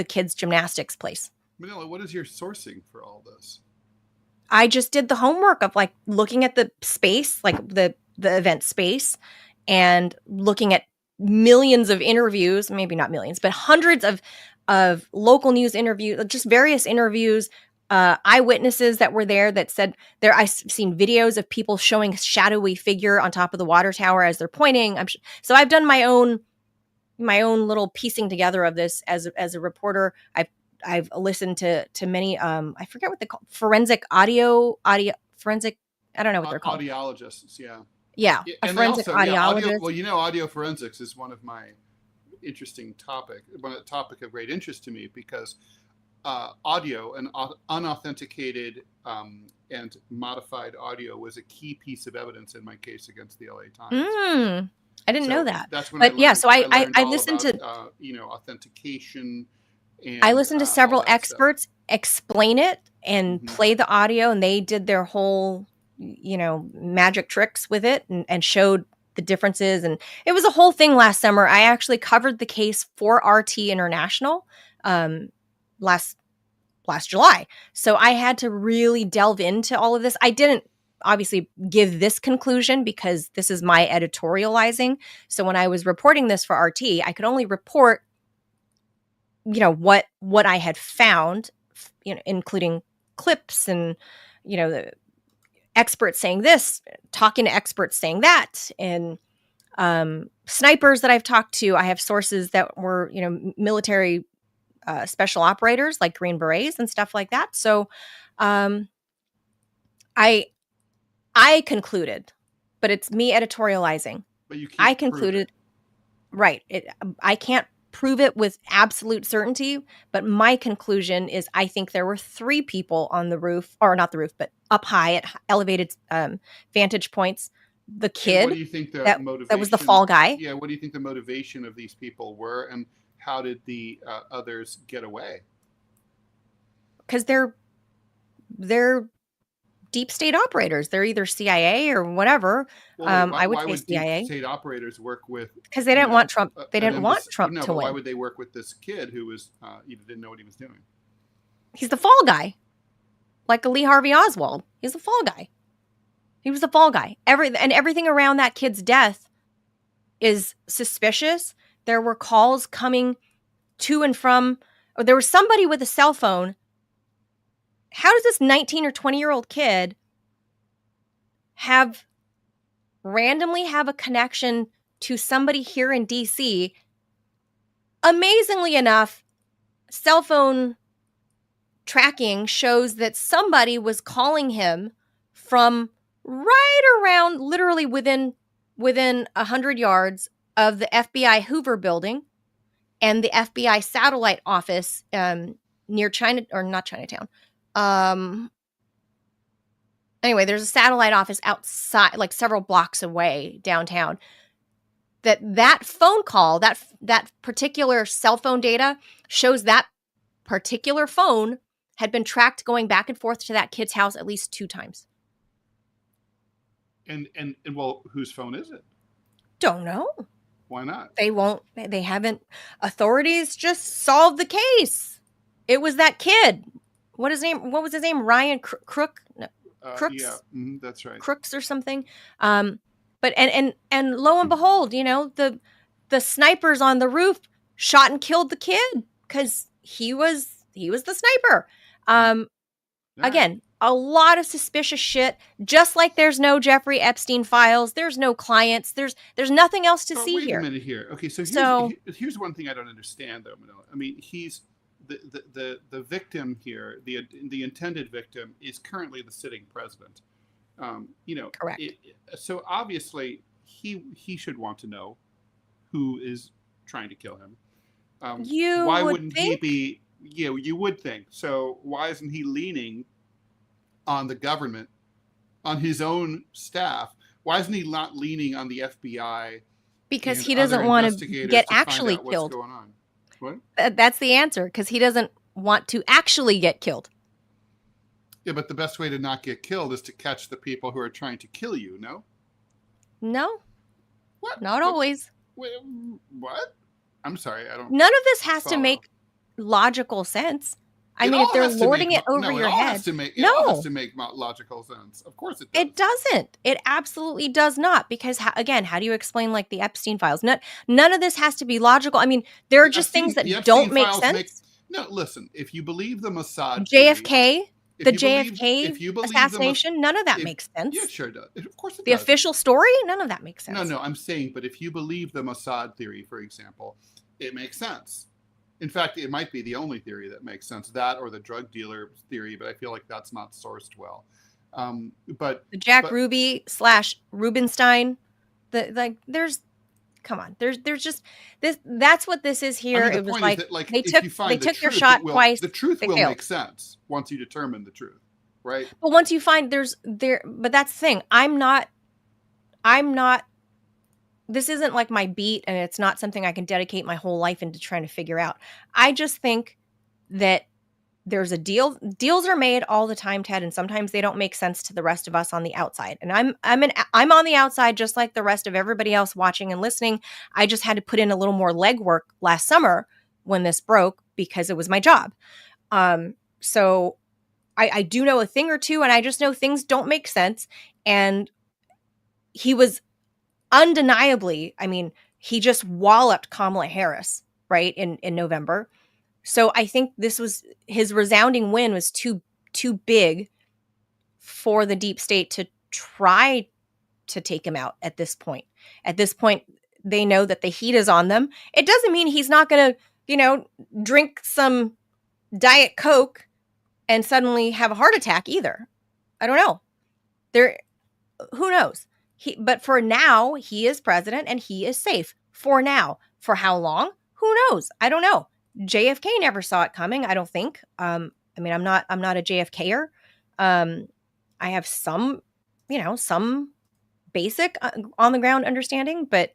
kids' gymnastics place. Manila, what is your sourcing for all this? I just did the homework of like looking at the space, like the event space, and looking at millions of interviews, maybe not millions, but hundreds of local news interviews, just various interviews, eyewitnesses that were there that said there. I've seen videos of people showing a shadowy figure on top of the water tower as they're pointing. So I've done my own little piecing together of this as a reporter. I've listened to many, I forget what they call forensic forensic. I don't know what they're called. Audiologists. Yeah. Yeah. A forensic audiologist. Audio forensics is one of my interesting topic of great interest to me, because audio and unauthenticated and modified audio was a key piece of evidence in my case against the LA Times. I didn't know that. That's when I listened to authentication. And, I listened to several experts explain it and play the audio, and they did their whole magic tricks with it and showed the differences. And it was a whole thing last summer. I actually covered the case for RT International last July. So I had to really delve into all of this. I didn't obviously give this conclusion because this is my editorializing. So when I was reporting this for RT, I could only report, what I had found, including clips and, the experts saying this, talking to experts saying that, and snipers that I've talked to. I have sources that were, military special operators like Green Berets and stuff like that. So I concluded, but it's me editorializing. But you can't I concluded, right. I can't prove it with absolute certainty, but my conclusion is I think there were 3 people on the roof, or not the roof, but up high at elevated vantage points. The kid, what do you think that was the fall guy. Yeah, what do you think the motivation of these people were, and how did the others get away? Because they're deep state operators. They're either CIA or whatever. Well, I would why say would CIA. deep state operators work with? Because they didn't want Trump. They didn't want Trump no, to but win. Why would they work with this kid who was didn't know what he was doing? He's the fall guy, like a Lee Harvey Oswald. He's the fall guy. He was the fall guy. Everything around that kid's death is suspicious. There were calls coming to and from. Or there was somebody with a cell phone. How does this 19 or 20-year-old kid randomly have a connection to somebody here in DC? Amazingly enough, cell phone tracking shows that somebody was calling him from right around, literally within 100 yards of the FBI Hoover building and the FBI satellite office near China, or not Chinatown. Anyway, there's a satellite office outside, like several blocks away downtown. That phone call, that particular cell phone data shows that particular phone had been tracked going back and forth to that kid's house at least 2 times. And well, whose phone is it? Don't know. Why not? They haven't. Authorities just solved the case. It was that kid. What was his name? Ryan Crook? No, Crooks? Yeah, that's right. Crooks or something. But and lo and behold, the snipers on the roof shot and killed the kid because he was the sniper. Again, a lot of suspicious shit. Just like there's no Jeffrey Epstein files, there's no clients, there's nothing else to see here. Wait a minute here. Okay, so here's one thing I don't understand though, Manila. I mean, he's the victim here, the intended victim is currently the sitting president. Correct. So obviously he should want to know who is trying to kill him. Why wouldn't he be? Yeah, you would think. So why isn't he leaning on the government, on his own staff? Why isn't he not leaning on the FBI? Because he doesn't want to get actually killed. What's going on? What? That's the answer. Because he doesn't want to actually get killed. Yeah, but the best way to not get killed is to catch the people who are trying to kill you. No. No. What? Not always. Wait, what? I'm sorry. I don't. None of this has to make logical sense. I mean, if they're lording it over your head, it all has to make logical sense. Of course it does. It doesn't. It absolutely does not. Because again, how do you explain like the Epstein files? None of this has to be logical. I mean, there are just things that don't make sense. No, listen. If you believe the Mossad, JFK, the JFK assassination, none of that makes sense. Yeah, it sure does. Of course it does. The official story, none of that makes sense. No, I'm saying, but if you believe the Mossad theory, for example, it makes sense. In fact, it might be the only theory that makes sense, that or the drug dealer theory, but I feel like that's not sourced well. But the Jack Ruby / Rubenstein, there's just this. That's what this is here. I mean, it was like, that, they took their shot twice. The truth will failed. Make sense once you determine the truth, right? But once you find but that's the thing. I'm not. This isn't like my beat, and it's not something I can dedicate my whole life into trying to figure out. I just think that there's a deal. Deals are made all the time, Ted, and sometimes they don't make sense to the rest of us on the outside. And I'm on the outside just like the rest of everybody else watching and listening. I just had to put in a little more legwork last summer when this broke because it was my job. So I do know a thing or two, and I just know things don't make sense. And he was undeniably, I mean, he just walloped Kamala Harris, right, in November. So I think this was his resounding win was too big for the deep state to try to take him out at this point. At this point, they know that the heat is on them. It doesn't mean he's not going to, drink some Diet Coke and suddenly have a heart attack either. I don't know. Who knows? But for now, he is president and he is safe. For now. For how long? Who knows? I don't know. JFK never saw it coming, I don't think. I'm not a JFKer. I have some basic on the ground understanding, but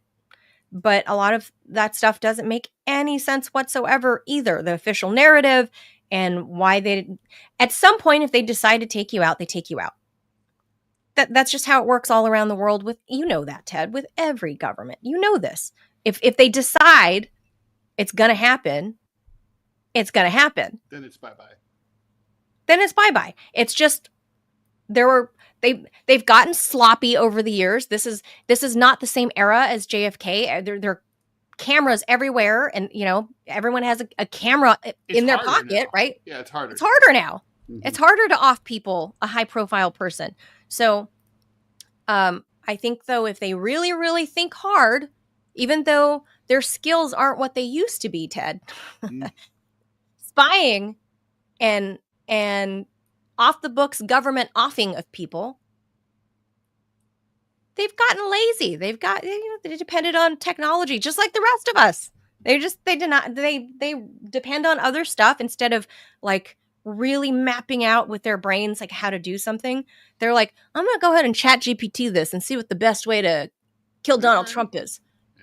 a lot of that stuff doesn't make any sense whatsoever either. The official narrative and why at some point, if they decide to take you out, they take you out. That's just how it works all around the world with, that, Ted, with every government. You know this. If they decide it's going to happen, it's going to happen. Then it's bye-bye. It's just they've gotten sloppy over the years. This is not the same era as JFK. There are cameras everywhere, and everyone has a camera in their pocket, now. right? Yeah, it's harder. It's harder now. Mm-hmm. It's harder to off people, a high-profile person. So, I think though, if they really, really think hard, even though their skills aren't what they used to be, Ted. Mm. Spying and off the books government offing of people, they've gotten lazy. They depended on technology just like the rest of us. They depend on other stuff instead of like really mapping out with their brains like how to do something. They're like, I'm gonna go ahead and chat GPT this and see what the best way to kill Donald Trump is.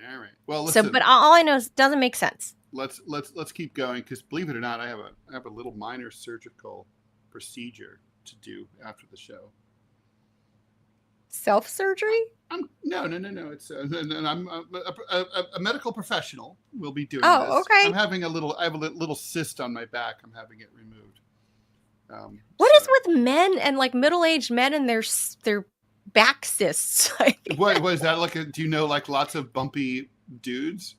All right. Well, listen. So, but all I know is it doesn't make sense. Let's keep going, because believe it or not, I have a little minor surgical procedure to do after the show. Self-surgery? No. It's I'm a medical professional. Will be doing this. Oh, okay. I have a little cyst on my back. I'm having it removed. What is with men and like middle-aged men and their back cysts? What is that like? Do you know like lots of bumpy dudes?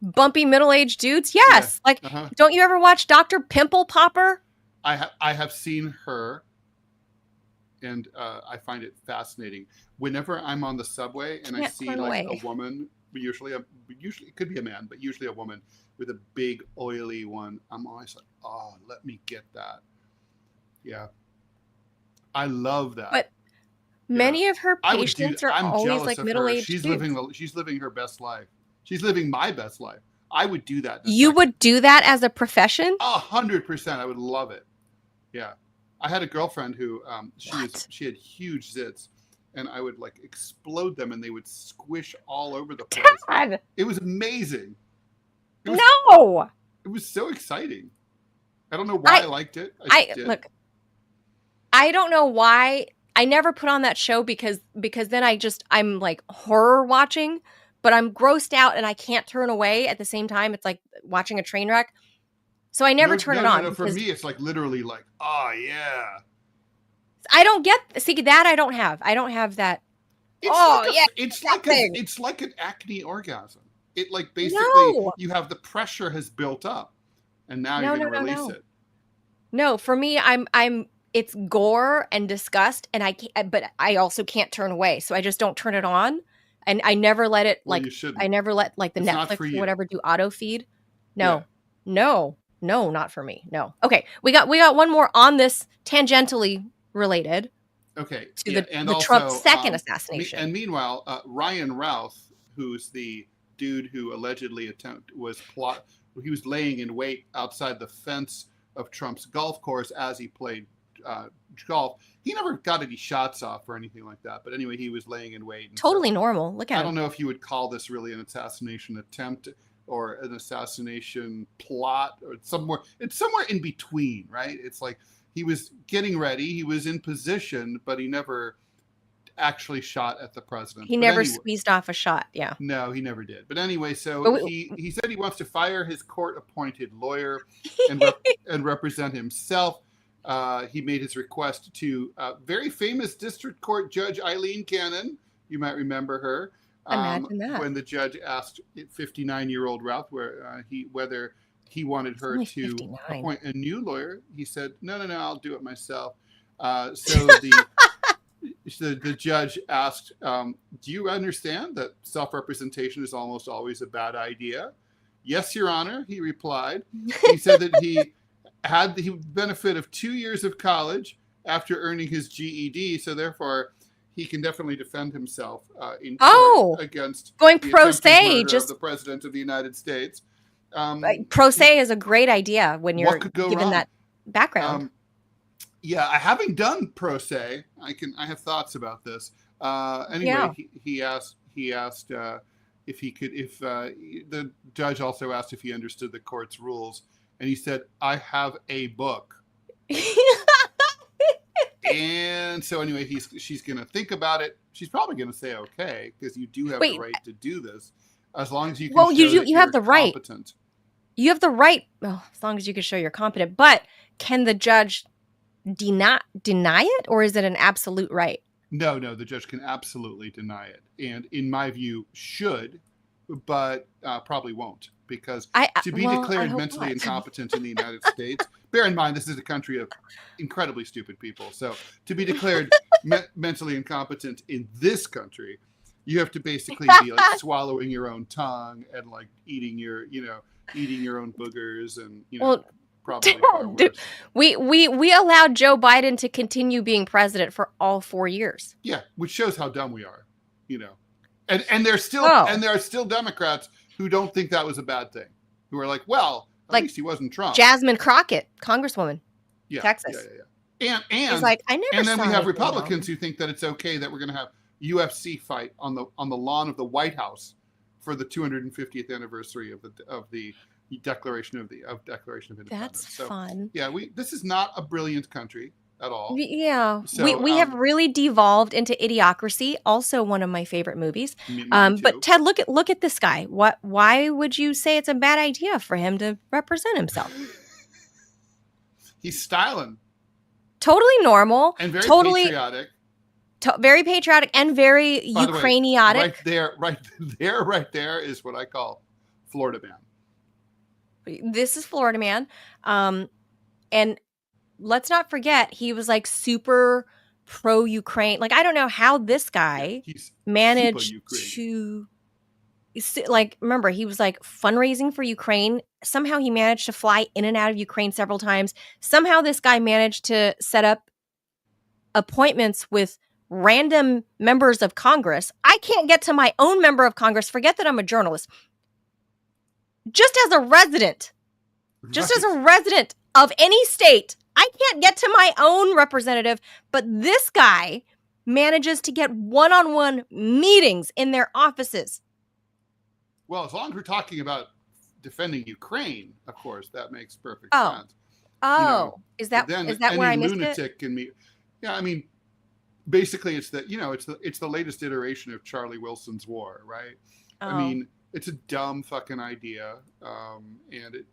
Bumpy middle-aged dudes? Yes. Yeah. Don't you ever watch Dr. Pimple Popper? I have seen her, and I find it fascinating. Whenever I'm on the subway and I see like a woman, usually it could be a man, but usually a woman with a big oily one, I'm always like, oh, let me get that. Yeah, I love that. But many of her patients are always like middle-aged dudes. She's living her best life. She's living my best life. I would do that. You would do that as a profession? 100%. I would love it. Yeah. I had a girlfriend who she had huge zits, and I would like explode them and they would squish all over the place. God. It was amazing. It was so exciting. I don't know why I liked it. Look, I don't know why. I never put on that show because then I'm like horror watching, but I'm grossed out and I can't turn away at the same time. It's like watching a train wreck. So I never turn it on. No, for me, it's like literally like, oh yeah. I don't get that. I don't have that. It's like an acne orgasm. It like basically you have the pressure has built up, and now you're going to release it. No, for me, it's gore and disgust, and but I also can't turn away, so I just don't turn it on, and I never let it I never let like the Netflix or whatever do auto feed. No, not for me. No. Okay, we got one more on this tangentially related. Okay, to the Trump second assassination. And meanwhile, Ryan Routh, who's the dude who allegedly he was laying in wait outside the fence of Trump's golf course as he played golf. He never got any shots off or anything like that. But anyway, he was laying in wait. Totally normal. Look at him. I don't know if you would call this really an assassination attempt. or an assassination plot, or somewhere. It's somewhere in between, right? It's like he was getting ready, he was in position, but he never actually shot at the president. He But never anyway, squeezed off a shot. Yeah. no, he never did. But anyway, so But he said he wants to fire his court-appointed lawyer and represent himself. He made his request to very famous district court judge Eileen Cannon. You might remember her. Imagine that. When the judge asked 59-year-old Ralph whether he wanted her to 59. appoint a new lawyer, he said, no, I'll do it myself. So the judge asked, do you understand that self-representation is almost always a bad idea? Yes, Your Honor, he replied. He said that he had the benefit of 2 years of college after earning his GED, so therefore he can definitely defend himself in court against going the pro attempted se murder just of the President of the United States. Pro se is a great idea when you're given wrong? that background. Yeah, having done pro se, I have thoughts about this. Anyway, he asked if the judge also asked if he understood the court's rules, and he said, I have a book. And so anyway, she's going to think about it. She's probably going to say okay, because you do have the right to do this, as long as you can show that you have the right. Competent. You have the right, as long as you can show you're competent. But can the judge deny it, or is it an absolute right? No, the judge can absolutely deny it, and in my view, should, but probably won't, because to be declared mentally incompetent in the United States. Bear in mind, this is a country of incredibly stupid people. So to be declared mentally incompetent in this country, you have to basically be like swallowing your own tongue and like eating your own boogers and probably far worse. We allowed Joe Biden to continue being president for all 4 years. Yeah, which shows how dumb we are, And there are still Democrats who don't think that was a bad thing, who are like, well, at least he wasn't Trump. Jasmine Crockett, Congresswoman, Texas. Yeah. And he's like, I never. And then we have Republicans who think that it's okay that we're going to have UFC fight on the lawn of the White House for the 250th anniversary of the Declaration of Independence. That's fun. Yeah, this is not a brilliant country at all. Yeah, so, we have really devolved into Idiocracy, also one of my favorite movies. But Ted, look at this guy. Why would you say it's a bad idea for him to represent himself? He's styling. Totally normal and very patriotic. Very patriotic and very Ukrainiotic. Right there is what I call Florida man. This is Florida man. And let's not forget, he was like super pro-Ukraine. Like, I don't know how this guy managed to, like, remember, he was like fundraising for Ukraine. Somehow he managed to fly in and out of Ukraine several times. Somehow this guy managed to set up appointments with random members of Congress. I can't get to my own member of Congress. Forget that I'm a journalist. Just as a resident of any state, I can't get to my own representative, but this guy manages to get one-on-one meetings in their offices. Well, as long as we're talking about defending Ukraine, of course, that makes perfect sense. Is that where I missed it? Can meet. Yeah, I mean, basically, it's the latest iteration of Charlie Wilson's war, right? I mean, it's a dumb fucking idea, and it.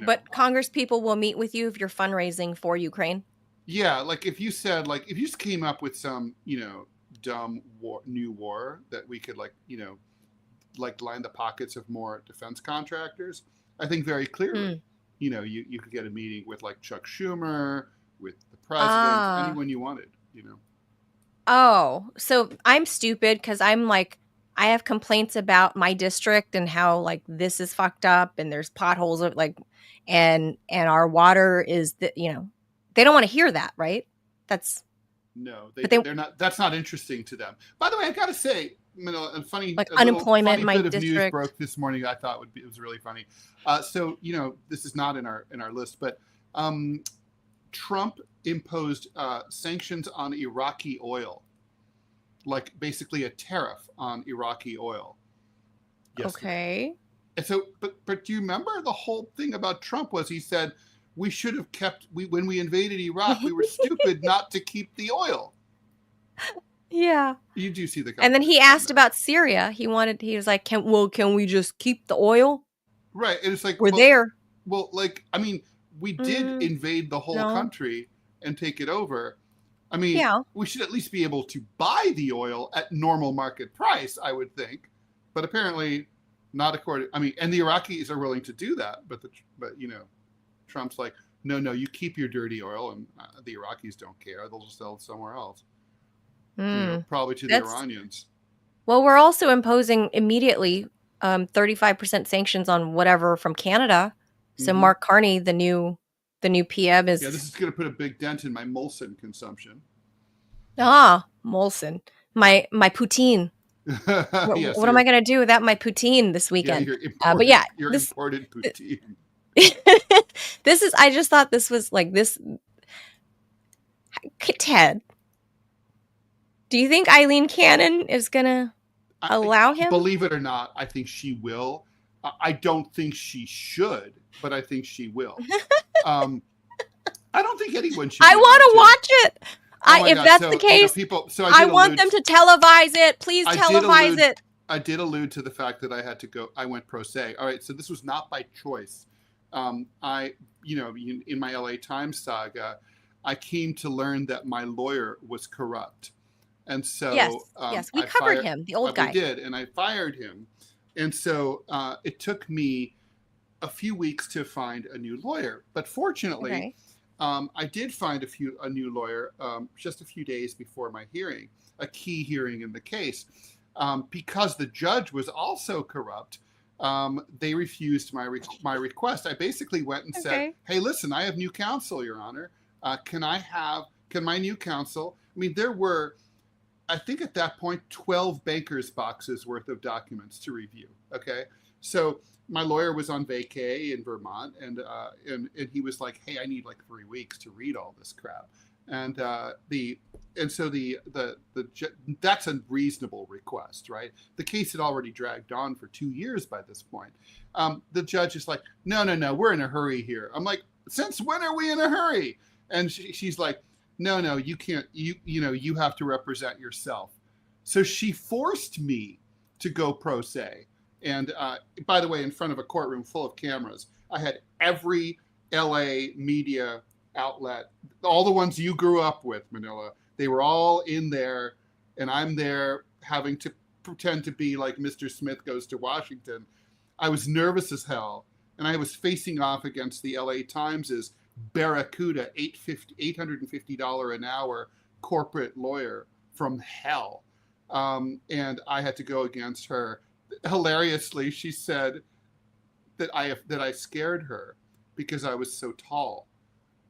But Congress people will meet with you if you're fundraising for Ukraine. Yeah, like if you just came up with some, dumb new war that we could line the pockets of more defense contractors. I think very clearly, you could get a meeting with like Chuck Schumer, with the president, anyone you wanted, Oh, so I'm stupid because I'm like, I have complaints about my district and how like this is fucked up and there's potholes and our water is they don't want to hear that, right? They're not. That's not interesting to them. By the way, I gotta say, a funny unemployment in my bit of district. News broke this morning. I thought it was really funny. So this is not in our list, but Trump imposed sanctions on Iraqi oil, like basically a tariff on Iraqi oil. Okay. And so, but do you remember the whole thing about Trump was he said we should have kept when we invaded Iraq, we were stupid not to keep the oil. Yeah. You do see the And then he contradiction asked there. about Syria. He was like, can we just keep the oil? Right. And it's like, We're there. Well, like, I mean, we did invade the whole country and take it over. I mean, we should at least be able to buy the oil at normal market price, I would think. But apparently not according, I mean, and the Iraqis are willing to do that. But you know, Trump's like, no, you keep your dirty oil, and the Iraqis don't care. They'll just sell it somewhere else. You know, probably to the Iranians. Well, we're also imposing immediately 35% sanctions on whatever from Canada. So Mark Carney, the new PM is... Yeah, this is going to put a big dent in my Molson consumption. Ah, Molson. My poutine. What am I going to do without my poutine this weekend? Yeah, your imported poutine. I just thought this was like this. Ted, do you think Eileen Cannon is going to allow him? Believe it or not, I think she will. I don't think she should, but I think she will. I don't think anyone should. I want to watch it. If that's the case, I want them to televise it. Please televise it. I did allude to the fact that I had to go. I went pro se. All right, so this was not by choice. In my LA Times saga, I came to learn that my lawyer was corrupt, and so yes, we covered him, the old guy. We did, and I fired him, and so it took me a few weeks to find a new lawyer, but fortunately. Okay. I did find a new lawyer just a few days before my hearing, a key hearing in the case. Because the judge was also corrupt, they refused my request. I basically went and said, hey, listen, I have new counsel, Your Honor. Can my new counsel, I mean, there were, I think at that point, 12 bankers' boxes worth of documents to review, okay? So my lawyer was on vacay in Vermont, and he was like, "Hey, I need like 3 weeks to read all this crap," and so that's a reasonable request, right? The case had already dragged on for 2 years by this point. The judge is like, "No, we're in a hurry here." I'm like, "Since when are we in a hurry?" And she's like, "No, you can't. You have to represent yourself." So she forced me to go pro se. And by the way, in front of a courtroom full of cameras, I had every LA media outlet, all the ones you grew up with, Manila. They were all in there, and I'm there having to pretend to be like Mr. Smith Goes to Washington. I was nervous as hell, and I was facing off against the LA Times' Barracuda $850 an hour corporate lawyer from hell. And I had to go against her. Hilariously, she said that I scared her because I was so tall,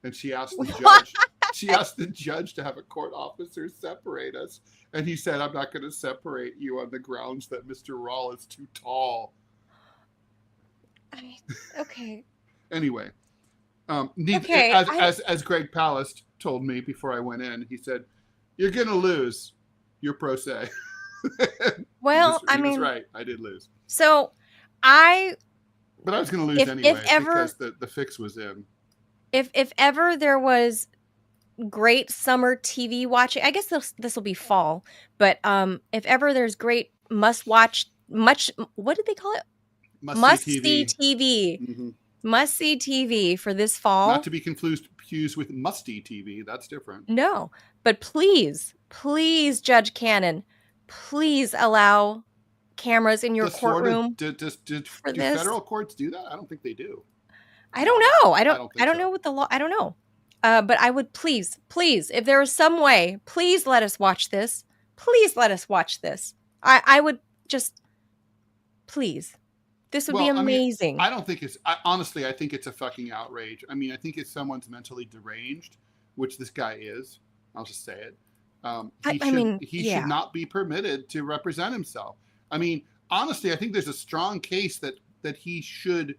and she asked the judge. She asked the judge to have a court officer separate us, and he said, "I'm not going to separate you on the grounds that Mr. Rall is too tall." Okay. Anyway, as Greg Palast told me before I went in, he said, "You're going to lose. You're pro se." Well, he was right. I did lose. So but I was going to lose anyway because the fix was in. If ever there was great summer TV watching, I guess this will be fall, but if ever there's great what did they call it? Must-see TV. Mm-hmm. Must-see TV for this fall. Not to be confused with musty TV. That's different. No, but please, Judge Cannon, please allow cameras in your courtroom. Do federal courts do that? I don't think they do. I don't know. I don't know what the law. I don't know. But I would please, if there is some way, please let us watch this. Please let us watch this. I would just, please. This would be amazing. I don't think honestly, I think it's a fucking outrage. I mean, I think if someone's mentally deranged, which this guy is, I'll just say it. He should not be permitted to represent himself. I mean, honestly, I think there's a strong case that he should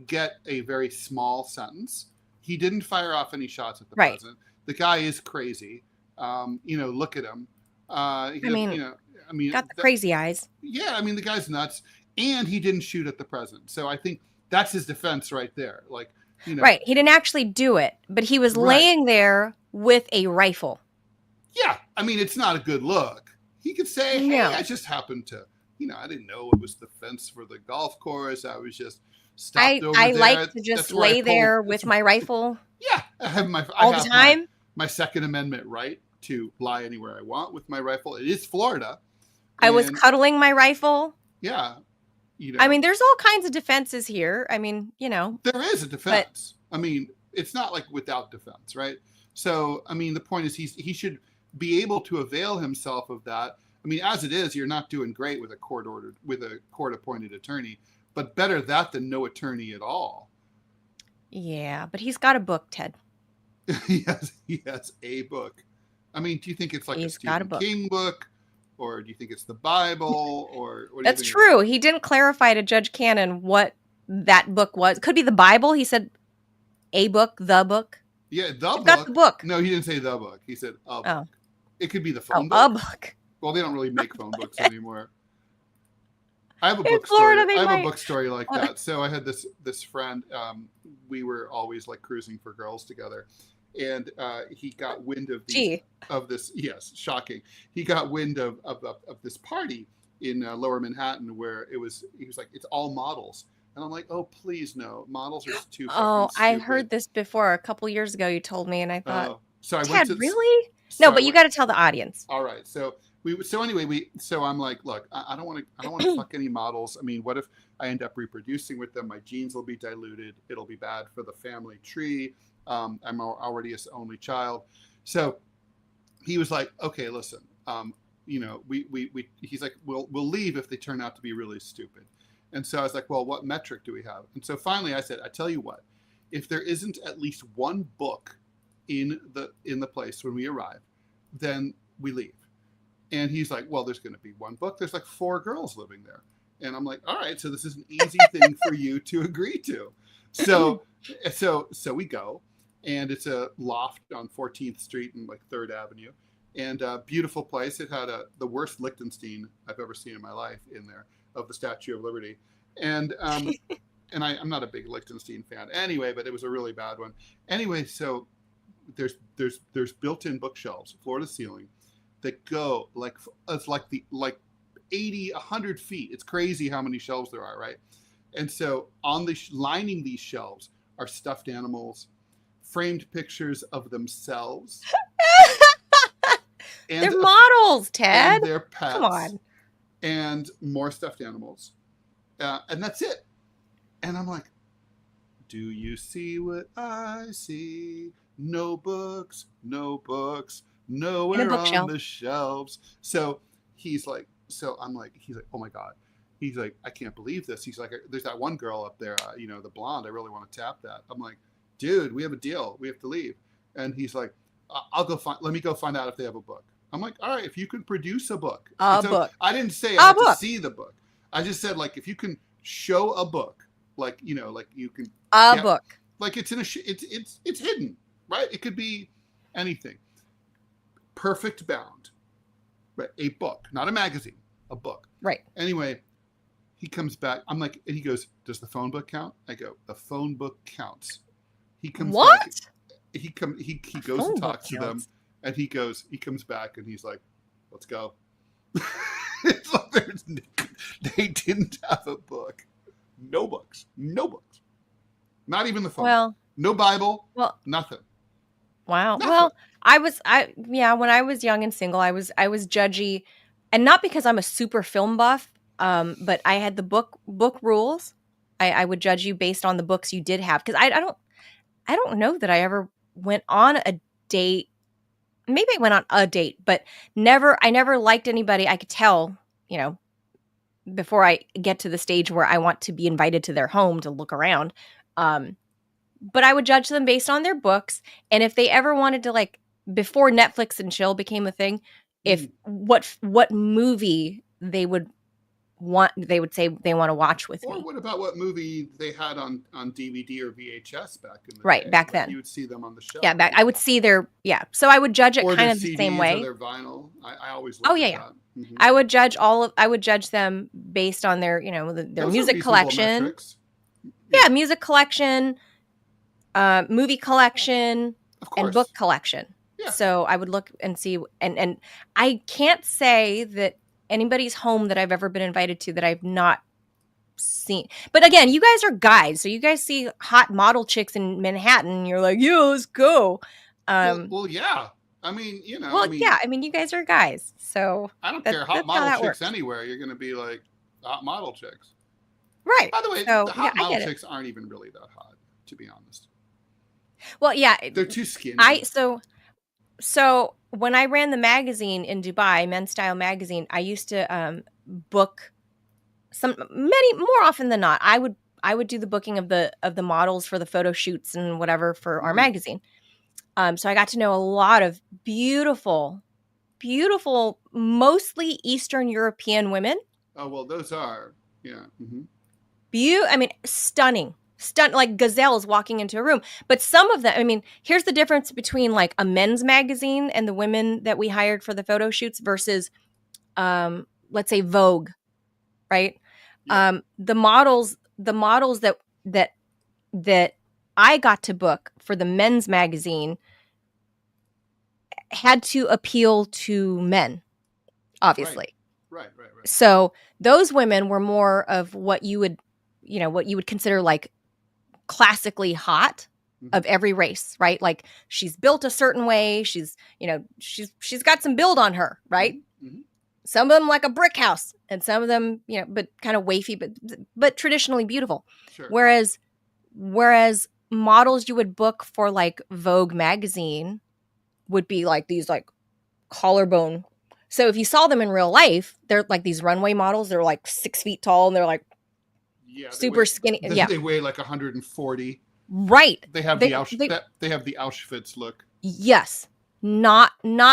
get a very small sentence. He didn't fire off any shots at the president. The guy is crazy. Look at him. Got the crazy eyes. Yeah, I mean, the guy's nuts. and he didn't shoot at the president. So I think that's his defense right there. Like, you know, Right. He didn't actually do it, but he was laying there with a rifle. Yeah. I mean, it's not a good look. He could say, hey, No. I just happened to, I didn't know it was the fence for the golf course. I was just stopped over there. I like to just lay there with my rifle. Yeah. I have all the time. My Second Amendment right to lie anywhere I want with my rifle. It is Florida. I was cuddling my rifle. Yeah. I mean, there's all kinds of defenses here. I mean, There is a defense. I mean, it's not like without defense, right? So, I mean, the point is he should be able to avail himself of that. I mean, as it is, you're not doing great with a court-appointed attorney, but better that than no attorney at all. Yeah, but he's got a book, Ted. He has a book. I mean, do you think it's like a Stephen King book? Or do you think it's the Bible? Or what do That's true. He didn't clarify to Judge Cannon what that book was. Could be the Bible. He said a book, the book. Yeah, book. Got the book. No, he didn't say the book. He said a book. Oh. It could be the phone book. A book. Well, they don't really make phone books anymore. I have a book story. A book story like that. So I had this friend. We were always like cruising for girls together. And he got wind of this. Yes, shocking. He got wind of this party in Lower Manhattan where he was like, it's all models. And I'm like, oh, please no. Models are too fucking stupid. I heard this before. A couple years ago you told me, and I thought, Ted, really? No, but you got to tell the audience. All right. So I'm like, look, I don't want to fuck any models. I mean, what if I end up reproducing with them? My genes will be diluted. It'll be bad for the family tree. I'm already his only child. So he was like, okay, listen, he's like, we'll leave if they turn out to be really stupid. And so I was like, well, what metric do we have? And so finally I said, I tell you what, if there isn't at least one book in the place when we arrive, then we leave. And he's like, well, there's going to be one book. There's like 4 girls living there. And I'm like, all right, so this is an easy thing for you to agree to. So we go. And it's a loft on 14th Street and like 3rd Avenue, and a beautiful place. It had the worst Liechtenstein I've ever seen in my life in there, of the Statue of Liberty, and and I'm not a big Liechtenstein fan anyway, but it was a really bad one anyway. So there's built-in bookshelves, floor to ceiling, that go like 80, 100 feet. It's crazy how many shelves there are, right? And so lining these shelves are stuffed animals, framed pictures of themselves. And they're models, Ted. And their pets. Come on. And more stuffed animals. And that's it. And I'm like, do you see what I see? No books, nowhere on the shelves. So he's like, oh my God. He's like, I can't believe this. He's like, there's that one girl up there, the blonde. I really want to tap that. I'm like, dude, we have a deal. We have to leave. And he's like, let me go find out if they have a book. I'm like, all right, if you can produce a book. Book. I didn't say I have to see the book. I just said, like, if you can show a book, like, like you can. Book. Like it's it's hidden, right? It could be anything. Perfect bound. Right? A book, not a magazine, a book. Right. Anyway, he comes back. I'm like, and he goes, does the phone book count? I go, the phone book counts. He comes back. He goes and talks to them, and he comes back and he's like, let's go. It's like they didn't have a book. No books. Not even the phone. Well, no Bible. Well, nothing. Wow. Nothing. Well, when I was young and single, I was judgy, and not because I'm a super film buff, but I had the book rules. I would judge you based on the books you did have, because I don't know that I ever went on a date. Maybe I went on a date, but I never liked anybody. I could tell, before I get to the stage where I want to be invited to their home to look around. But I would judge them based on their books. And if they ever wanted to, like, before Netflix and chill became a thing, if what movie they would say they want to watch with me. Or what about what movie they had on DVD or VHS back in the day? Back then. You would see them on the shelf. Yeah, I would see their, so I would judge it kind of the same way. Or their vinyl. I always looked at that. Mm-hmm. I would judge them based on their, their Those music collection. metrics. Yeah, music collection, movie collection, and book collection. Yeah. So I would look and see, and I can't say that anybody's home that I've ever been invited to that I've not seen. But again, you guys are guys, so you guys see hot model chicks in Manhattan, and you're like, yeah, let's go. Well, yeah. I mean, you guys are guys, so I don't care. Hot model chicks anywhere, you're going to be like hot model chicks. Right. By the way, the hot model chicks aren't even really that hot, to be honest. Well, yeah. They're too skinny. So when I ran the magazine in Dubai, Men's Style magazine, I used to book many more often than not. I would do the booking of the models for the photo shoots and whatever for our magazine. So I got to know a lot of beautiful, mostly Eastern European women. Oh, well, those are, yeah. Mm-hmm. Stunning, like gazelles walking into a room. But some of them, here's the difference between like a men's magazine and the women that we hired for the photo shoots versus, let's say Vogue, right? Yeah. The models that I got to book for the men's magazine had to appeal to men, obviously. Right. So those women were more of what you would consider like classically hot of every race, right? Like she's built a certain way. She's got some build on her, right? Mm-hmm. Some of them like a brick house, and some of them, but kind of wafy, but traditionally beautiful. Sure. Whereas models you would book for like Vogue magazine would be like these like collarbone. So if you saw them in real life, they're like these runway models. They're like 6 feet tall, and they're like super skinny. They weigh like 140. Right. They have the Auschwitz look. Yes. Not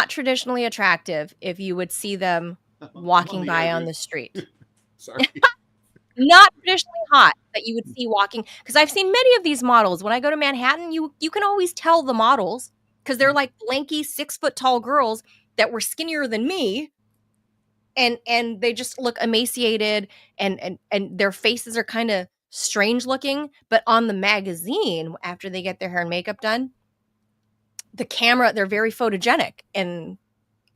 traditionally attractive if you would see them walking by on the street. Sorry. Not traditionally hot that you would see walking. Because I've seen many of these models. When I go to Manhattan, you can always tell the models because they're like lanky 6 foot tall girls that were skinnier than me. And they just look emaciated and their faces are kind of strange looking. But on the magazine, after they get their hair and makeup done, the camera, they're very photogenic and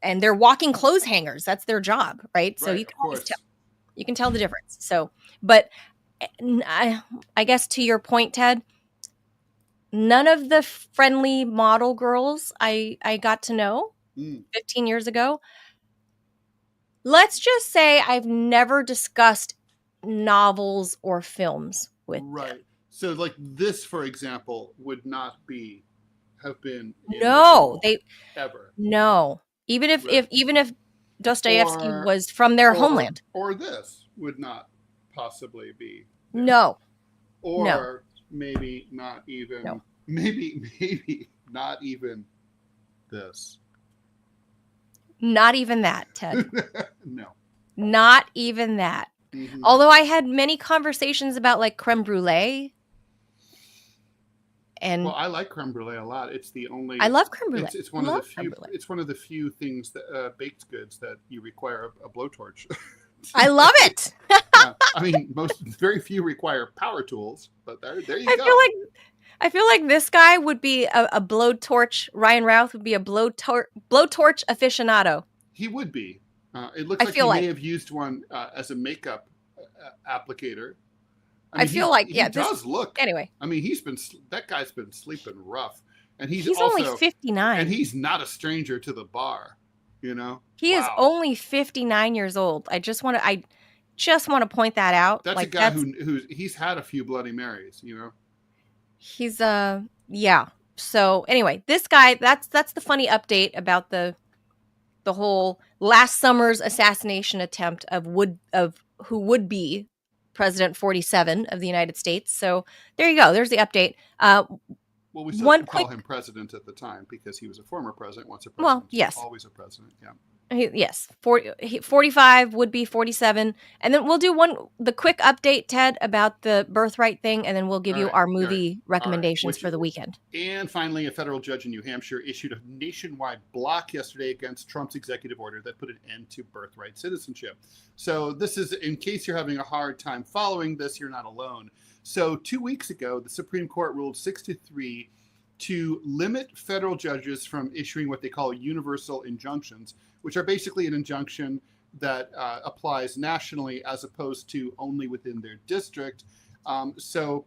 they're walking clothes hangers. That's their job, right? So you can always tell. You can tell the difference. So, but I guess to your point, Ted, none of the friendly model girls I got to know 15 years ago. Let's just say I've never discussed novels or films with them. So like this, for example, would not have been ever. No. Even if Dostoevsky was from their homeland. Or this would not possibly be. No. Or maybe not even. No. Maybe not even this. Not even that, Ted. No. Not even that. Mm-hmm. Although I had many conversations about like creme brulee. Well, I like creme brulee a lot. It's the only. I love creme brulee. It's one of the few. It's one of the few things that baked goods that you require a blowtorch. I love it. Very few require power tools, but there you go. I feel like this guy would be a blowtorch. Ryan Routh would be a blowtorch aficionado. He would be. It looks like he may have used one as a makeup applicator. He does look. Anyway, that guy's been sleeping rough, and he's only 59, and he's not a stranger to the bar. He is only 59 years old. I just want to point that out. That's a guy he's had a few Bloody Marys. He's yeah. So anyway, this guy. That's the funny update about the whole last summer's assassination attempt of who would be President 47 of the United States. So there you go. There's the update. Well, we still call him president at the time because he was a former president. Once a president, yes, always a president. Yeah. Yes, 45 would be 47. And then we'll do the quick update, Ted, about the birthright thing, and then we'll give you our movie recommendations for the weekend. And finally, a federal judge in New Hampshire issued a nationwide block yesterday against Trump's executive order that put an end to birthright citizenship. So this is, in case you're having a hard time following this, you're not alone. So 2 weeks ago, the Supreme Court ruled 6-3 to limit federal judges from issuing what they call universal injunctions, which are basically an injunction that applies nationally as opposed to only within their district. So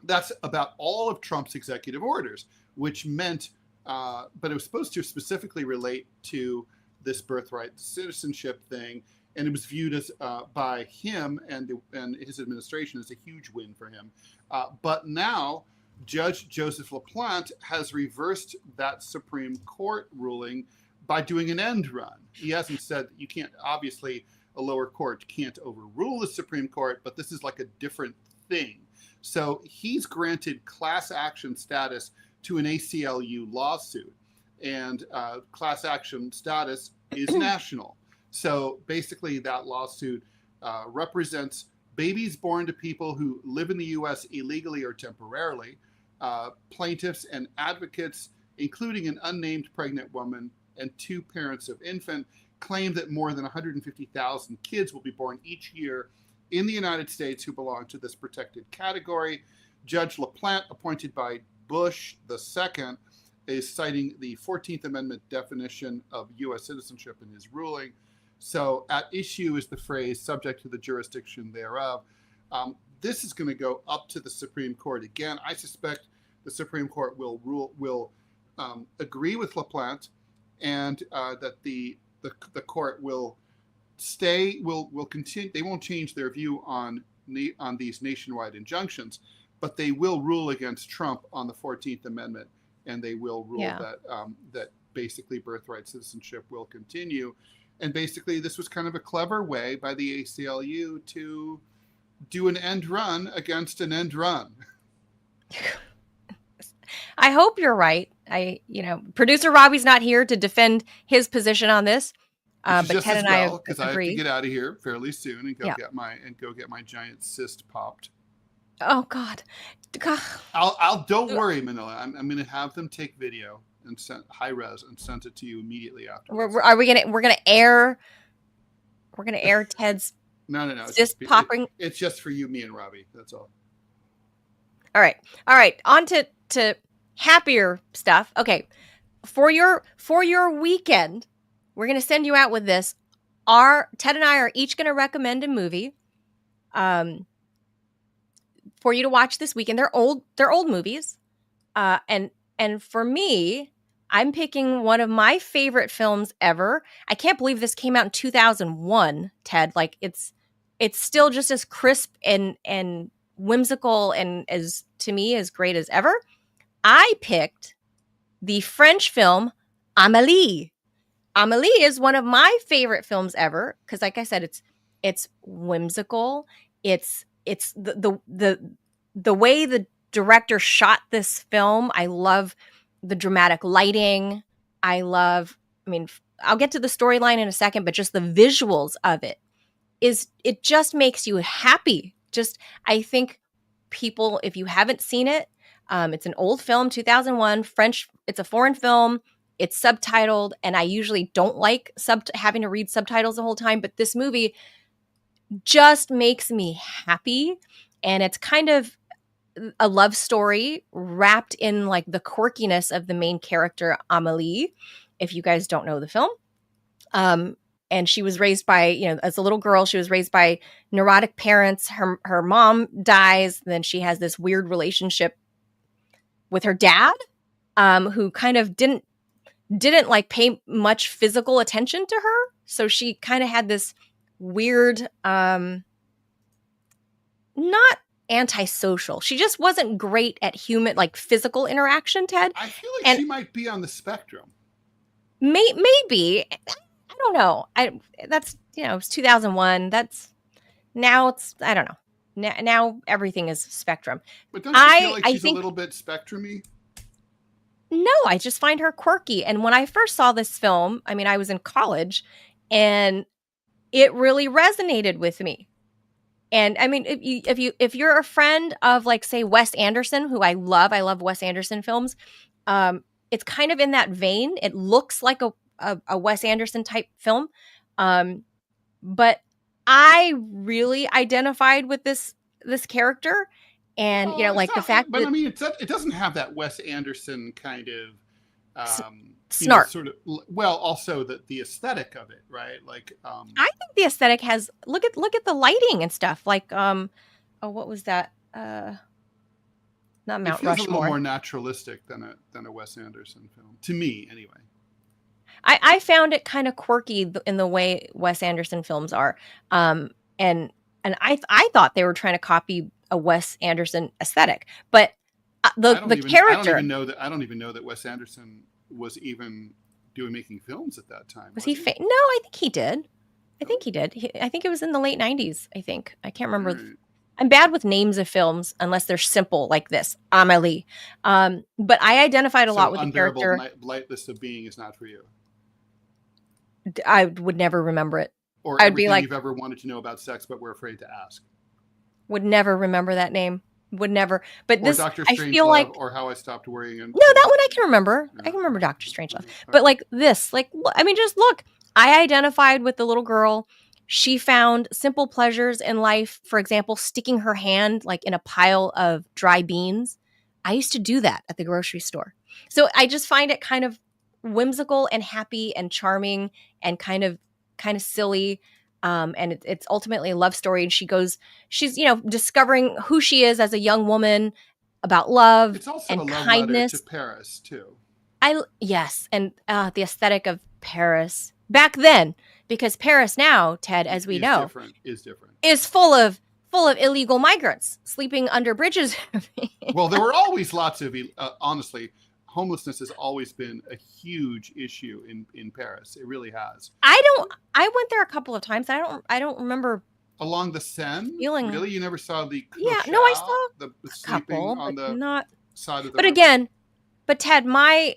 that's about all of Trump's executive orders, which meant, but it was supposed to specifically relate to this birthright citizenship thing. And it was viewed as by him and his administration as a huge win for him. But now Judge Joseph LaPlante has reversed that Supreme Court ruling by doing an end run. He hasn't said you can't, obviously a lower court can't overrule the Supreme Court, but this is like a different thing. So he's granted class action status to an ACLU lawsuit, and class action status is national. So basically that lawsuit represents babies born to people who live in the U.S. illegally or temporarily, plaintiffs and advocates, including an unnamed pregnant woman and 2 parents of infant, claim that more than 150,000 kids will be born each year in the United States who belong to this protected category. Judge LaPlante, appointed by Bush II, is citing the 14th Amendment definition of U.S. citizenship in his ruling. So at issue is the phrase subject to the jurisdiction thereof. This is going to go up to the Supreme Court again. I suspect the Supreme Court will agree with LaPlante, and that the court will continue. They won't change their view on these nationwide injunctions, but they will rule against Trump on the 14th Amendment, and they will rule that basically birthright citizenship will continue. And basically, this was kind of a clever way by the ACLU to do an end run against an end run. I hope you're right. Producer Robbie's not here to defend his position on this, but Ted and I agree. Because I have to get out of here fairly soon and go get my giant cyst popped. Oh God! Don't worry, Manila. I'm going to have them take video and send high res and send it to you immediately after. We're gonna air Ted's no cyst popping. It's just for you, me, and Robbie. That's all. All right. On to happier stuff. Okay, for your weekend, we're gonna send you out with this. Ted and I are each gonna recommend a movie, for you to watch this weekend. They're old movies, and for me, I'm picking one of my favorite films ever. I can't believe this came out in 2001, Ted. Like it's still just as crisp and whimsical and as, to me, as great as ever. I picked the French film Amélie. Amélie is one of my favorite films ever because, like I said, it's whimsical. It's the way the director shot this film. I love the dramatic lighting. I'll get to the storyline in a second, but just the visuals of it just makes you happy. I think people, if you haven't seen it, it's an old film, 2001, French. It's a foreign film. It's subtitled, and I usually don't like having to read subtitles the whole time, but this movie just makes me happy. And it's kind of a love story wrapped in like the quirkiness of the main character, Amélie, if you guys don't know the film. And she was raised by, as a little girl, she was raised by neurotic parents. Her mom dies. Then she has this weird relationship with her dad, who kind of didn't like pay much physical attention to her. So she kind of had this weird, not antisocial. She just wasn't great at physical interaction, Ted. I feel like she might be on the spectrum. Maybe. I don't know. It's 2001. Now I don't know. Now everything is spectrum. But don't you feel like she's a little bit spectrum-y? No, I just find her quirky. And when I first saw this film, I mean, I was in college, and it really resonated with me. And I mean, if you're a friend of, like, say, Wes Anderson, who I love Wes Anderson films. It's kind of in that vein. It looks like a Wes Anderson type film, um, but I really identified with this character, and Well, it's like the not, fact but I that mean, it doesn't have that Wes Anderson kind of, s- sort snark. of. Well, also the aesthetic of it, right? Like, I think the aesthetic has look at the lighting and stuff. Like, oh, what was that? Not it Mount feels a little Rushmore. more naturalistic than a Wes Anderson film to me, anyway. I found it kind of quirky in the way Wes Anderson films are, um, and I thought they were trying to copy a Wes Anderson aesthetic, but the character I don't even know that Wes Anderson was even making films at that time. was Was he? he? No, I think he did. I Oh, think he did. I think it was in the late '90s. I think I can't all remember. right. I'm bad with names of films unless they're simple like this, Amelie. But I identified a lot So with the unbearable character. lightness of being is not for you, I would never remember it. or I'd be everything like, you've ever wanted to know about sex, but we're afraid to ask, would never remember that name. Would never. But or this, Doctor I feel Strangelove, like, or How I Stopped Worrying. And no, that one I can remember. I yeah, can remember Doctor Strangelove. okay. But like this, like, I mean, just look. I identified with the little girl. She found simple pleasures in life. For example, sticking her hand like in a pile of dry beans. I used to do that at the grocery store. So I just find it kind of whimsical and happy and charming and kind of silly. And it's ultimately a love story. And she's discovering who she is as a young woman, about love It's also a and love letter to kindness. Paris too. Yes, and the aesthetic of Paris back then, because Paris now, Ted, as we Is know, different. Is different. is full of illegal migrants sleeping under bridges. Well, there were always lots of, honestly, homelessness has always been a huge issue in Paris. It really has. I went there a couple of times. I don't remember Along the Seine, feeling. really, you never saw the Yeah, no, I saw the a sleeping couple, on but the not. side of the But river. again, Ted, my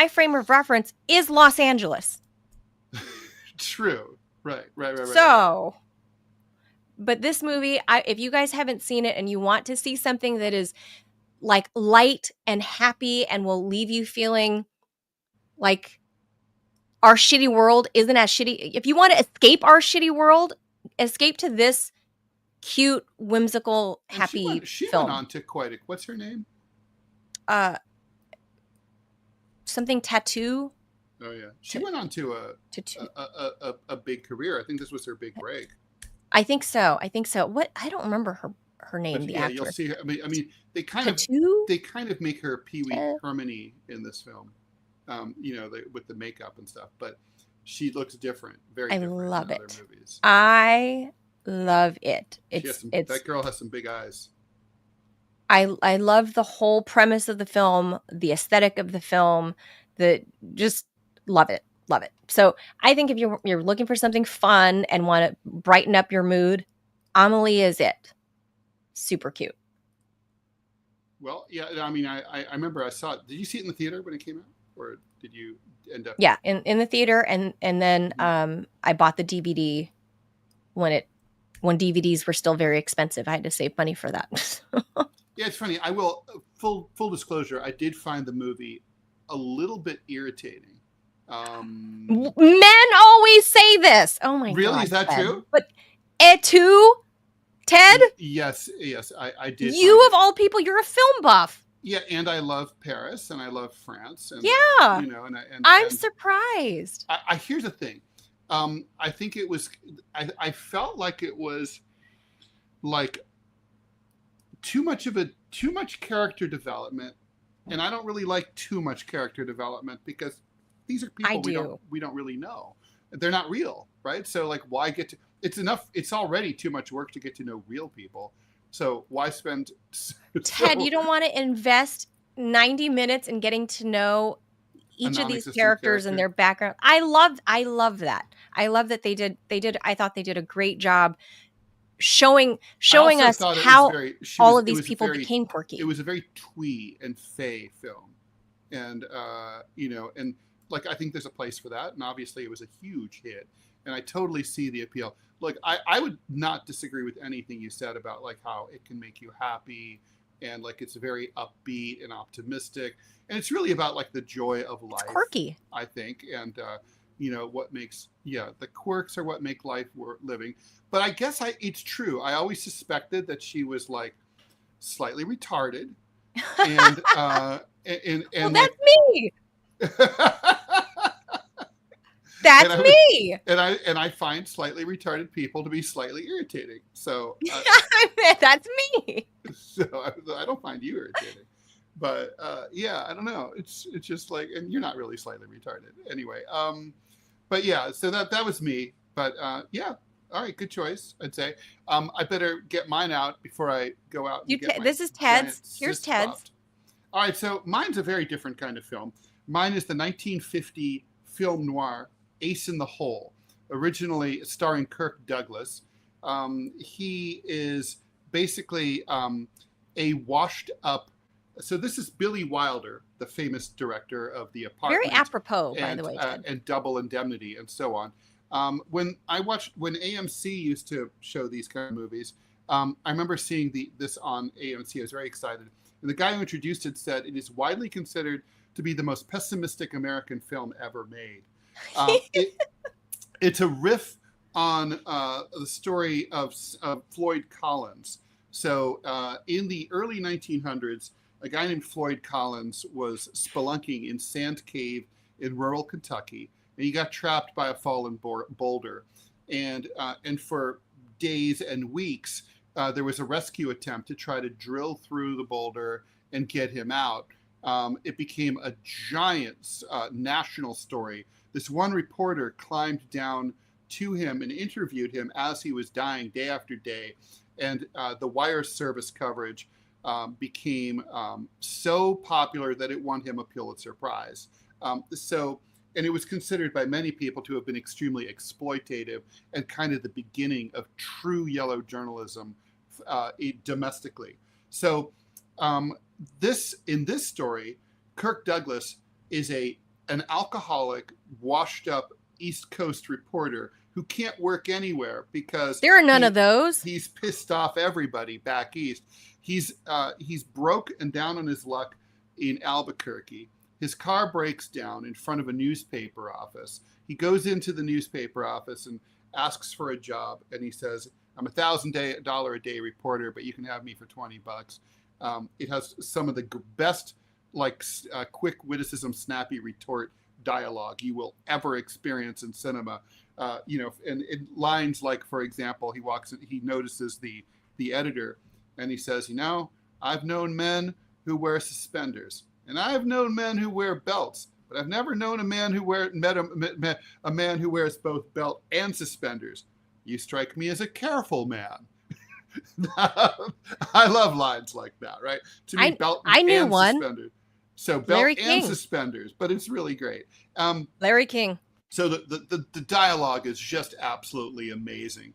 frame of reference is Los Angeles. True. Right. So, but this movie, if you guys haven't seen it and you want to see something that is like light and happy and will leave you feeling like our shitty world isn't as shitty. If you want to escape our shitty world, escape to this cute, whimsical, And happy she went film. on to quite a, what's her name? Something tattoo. Oh yeah, she went on to a big career. I think this was her big break. I think so. What? I don't remember her name. But the yeah, you'll actress. see her. I mean, they kind Tattoo? of make her Pee Wee Hermione in this film. With the makeup and stuff, but she looks different, very I different love in other it. movies. I love it. That girl has some big eyes. I love the whole premise of the film, the aesthetic of the film, just love it. Love it. So I think if you're looking for something fun and want to brighten up your mood, Amelie is it. Super cute. Well, yeah, I mean, I remember I saw it. Did you see it in the theater when it came out, or did you end up? Yeah, in the theater, and then I bought the DVD when DVDs were still very expensive. I had to save money for that. Yeah, it's funny. I will full disclosure. I did find the movie a little bit irritating. Men always say this. Oh my god! Really, is that true? But too, Ted. Yes, I did. You of all people, you're a film buff. Yeah, and I love Paris, and I love France. And, yeah, and I'm surprised. Here's the thing. I think it was. I felt like it was like too much character development, and I don't really like too much character development because these are people we don't really know. They're not real, right? So like, why get to? It's enough. It's already too much work to get to know real people. So why spend? Ted, you don't want to invest 90 minutes in getting to know each of these characters and their background. I love that. I love that they did. I thought they did a great job showing us how all of these people became quirky. It was a very twee and fey film. and and like I think there's a place for that, and obviously it was a huge hit, and I totally see the appeal. Look, I would not disagree with anything you said about like how it can make you happy, and like it's very upbeat and optimistic, and it's really about like the joy of life. It's quirky, I think, and what makes the quirks are what make life worth living. But I guess it's true. I always suspected that she was like slightly retarded, and well, like, that's me. That's me. And I find slightly retarded people to be slightly irritating. So that's me. So I don't find you irritating, but I don't know. It's just like, and you're not really slightly retarded anyway. But yeah, so that was me. But all right, good choice, I'd say. I better get mine out before I go out. This is Ted's. Here's Ted's. Puffed. All right, so mine's a very different kind of film. Mine is the 1950 film noir Ace in the Hole, originally starring Kirk Douglas. He is basically a washed up. So this is Billy Wilder, the famous director of The Apartment. Very apropos, by the way, Ted. And Double Indemnity and so on. When AMC used to show these kind of movies, I remember seeing this on AMC. I was very excited. And the guy who introduced it said it is widely considered to be the most pessimistic American film ever made. It's a riff on the story of Floyd Collins. So in the early 1900s, a guy named Floyd Collins was spelunking in Sand Cave in rural Kentucky, and he got trapped by a fallen boulder. And for days and weeks, there was a rescue attempt to try to drill through the boulder and get him out. It became a giant national story. This one reporter climbed down to him and interviewed him as he was dying day after day. And the wire service coverage became so popular that it won him a Pulitzer Prize. And it was considered by many people to have been extremely exploitative and kind of the beginning of true yellow journalism domestically. So in this story, Kirk Douglas is an alcoholic, washed up East Coast reporter who can't work anywhere because there are none of those. He's pissed off everybody back east. He's broke and down on his luck in Albuquerque. His car breaks down in front of a newspaper office. He goes into the newspaper office and asks for a job, and he says, "I'm $1,000 a day reporter, but you can have me for $20." It has some of the best, quick witticism, snappy retort dialogue you will ever experience in cinema. And lines like, for example, he notices the editor, and he says, "I've known men who wear suspenders, and I've known men who wear belts, but I've never known a man who a man who wears both belt and suspenders. You strike me as a careful man." I love lines like that, right? To me, belt and suspenders. So belt Larry and King. Suspenders, but it's really great. Larry King. So the dialogue is just absolutely amazing.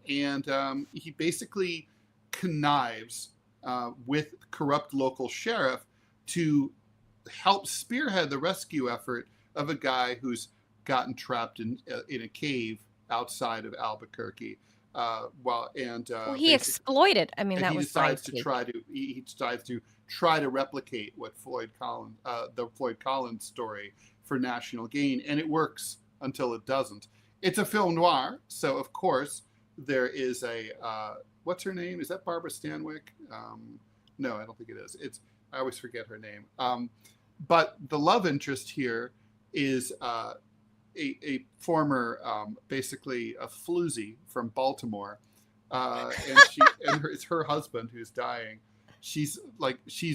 He basically connives with corrupt local sheriff to help spearhead the rescue effort of a guy who's gotten trapped in a cave outside of Albuquerque. He exploited. I mean, that was he decides to try to replicate what the Floyd Collins story for national gain, and it works until it doesn't. It's a film noir, so of course there is what's her name? Is that Barbara Stanwyck? No, I don't think it is. I always forget her name. But the love interest here is a former, basically a floozy from Baltimore, and it's her husband who's dying. She's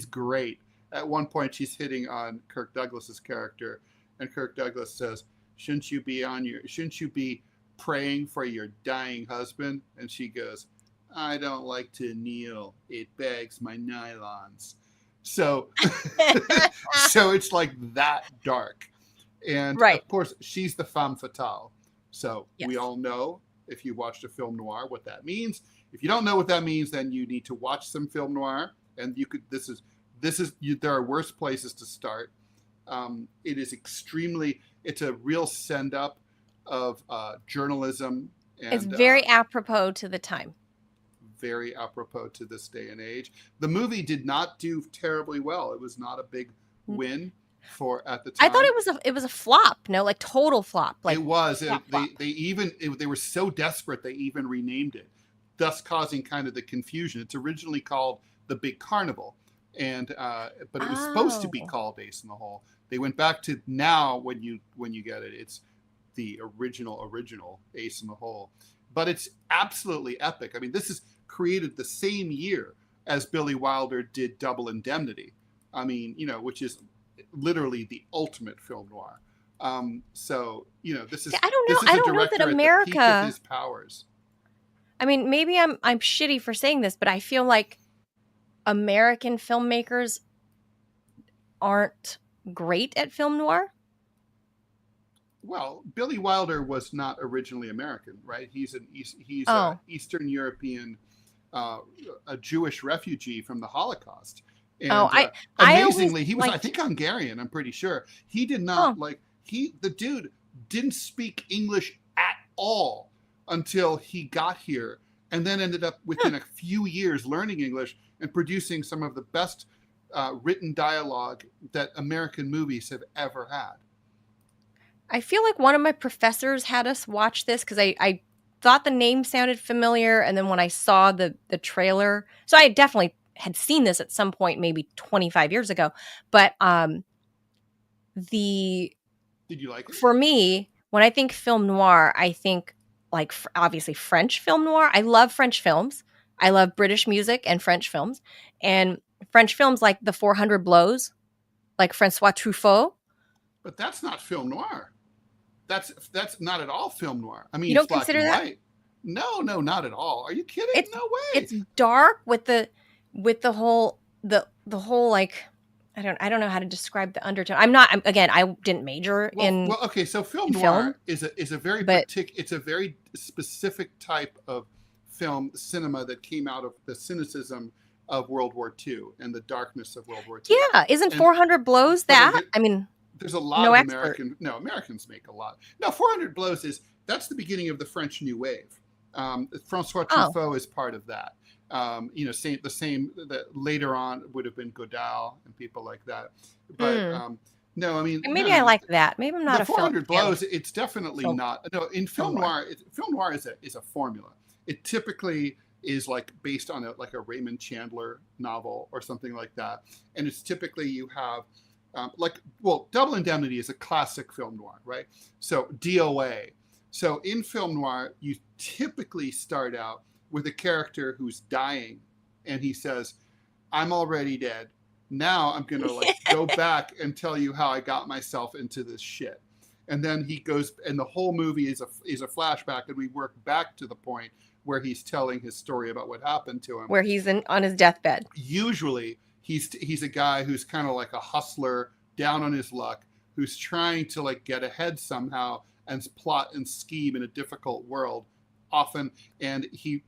great. At one point, she's hitting on Kirk Douglas's character, and Kirk Douglas says, "Shouldn't you be praying for your dying husband?" And she goes, "I don't like to kneel. It bags my nylons." So, so it's like that dark. And Of course, she's the femme fatale. So We all know, if you watched a film noir, what that means. If you don't know what that means, then you need to watch some film noir. And this is there are worse places to start. It is it's a real send up of journalism. And, it's very apropos to the time. Very apropos to this day and age. The movie did not do terribly well. It was not a big win at the time. I thought it was a flop. No, like total flop. Like it was. They were so desperate they even renamed it, thus causing kind of the confusion. It's originally called The Big Carnival, but it was supposed to be called Ace in the Hole. They went back to now when you get it, it's the original Ace in the Hole. But it's absolutely epic. I mean, this is created the same year as Billy Wilder did Double Indemnity. I mean, which is literally the ultimate film noir. So, this is I don't know. This is I a don't know director that America, at the peak of his powers. I mean, maybe I'm shitty for saying this, but I feel like American filmmakers aren't great at film noir. Well, Billy Wilder was not originally American, right? He's an Eastern European, a Jewish refugee from the Holocaust. And, amazingly, he was, I think, Hungarian. I'm pretty sure he did not the dude didn't speak English at all until he got here, and then ended up within a few years learning English and producing some of the best written dialogue that American movies have ever had. I feel like one of my professors had us watch this because I thought the name sounded familiar, and then when I saw the trailer, so I definitely had seen this at some point, maybe 25 years ago. But did you like it? For me, when I think film noir, I think like obviously French film noir. I love French films. I love British music and French films, and French films like The 400 Blows, like Francois Truffaut. But that's not film noir. That's not at all film noir. I mean, you don't it's black consider and that? White. No, not at all. Are you kidding? No way. It's dark with the whole like I don't know how to describe the undertone. I didn't major in. Well, okay. So film noir is a very it's a very specific type of cinema that came out of the cynicism of World War II and the darkness of World War II. Yeah, isn't 400 Blows that? I mean, there's a lot of Americans make a lot. No, 400 Blows that's the beginning of the French New Wave. Francois Truffaut is part of that. The same that later on would have been Godal and people like that. But no, I mean, maybe I like that. Maybe I'm not a 400 Blows. It's definitely not. No, in film noir, film noir is a formula. It typically is like based on a Raymond Chandler novel or something like that, and it's typically you have. Double Indemnity is a classic film noir, right? So DOA. So in film noir, you typically start out with a character who's dying, and he says, "I'm already dead. Now I'm gonna go back and tell you how I got myself into this shit." And then he goes, and the whole movie is a flashback, and we work back to the point where he's telling his story about what happened to him, where he's on his deathbed. Usually, he's a guy who's kind of like a hustler, down on his luck, who's trying to get ahead somehow and plot and scheme in a difficult world. Often, and he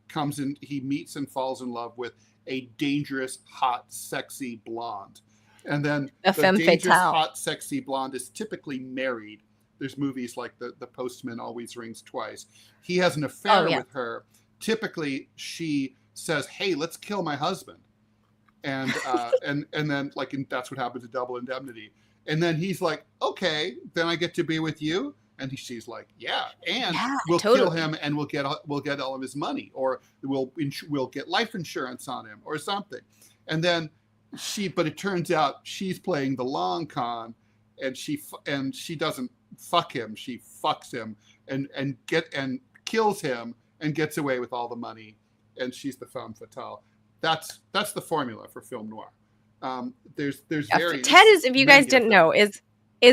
meets and falls in love with a dangerous, hot, sexy blonde, and then the dangerous, hot, sexy blonde is typically married. There's movies like the Postman Always Rings Twice. He has an affair with her. Typically, she says, "Hey, let's kill my husband," and and then and that's what happened to Double Indemnity. And then he's like, "Okay, then I get to be with you." And she's like, "Yeah, and we'll kill him, and we'll get all of his money, or we'll get life insurance on him, or something." And then but it turns out she's playing the long con, and she doesn't fuck him, she fucks him, and kills him, and gets away with all the money, and she's the femme fatale. That's the formula for film noir. There's Ted is, if you guys didn't know, is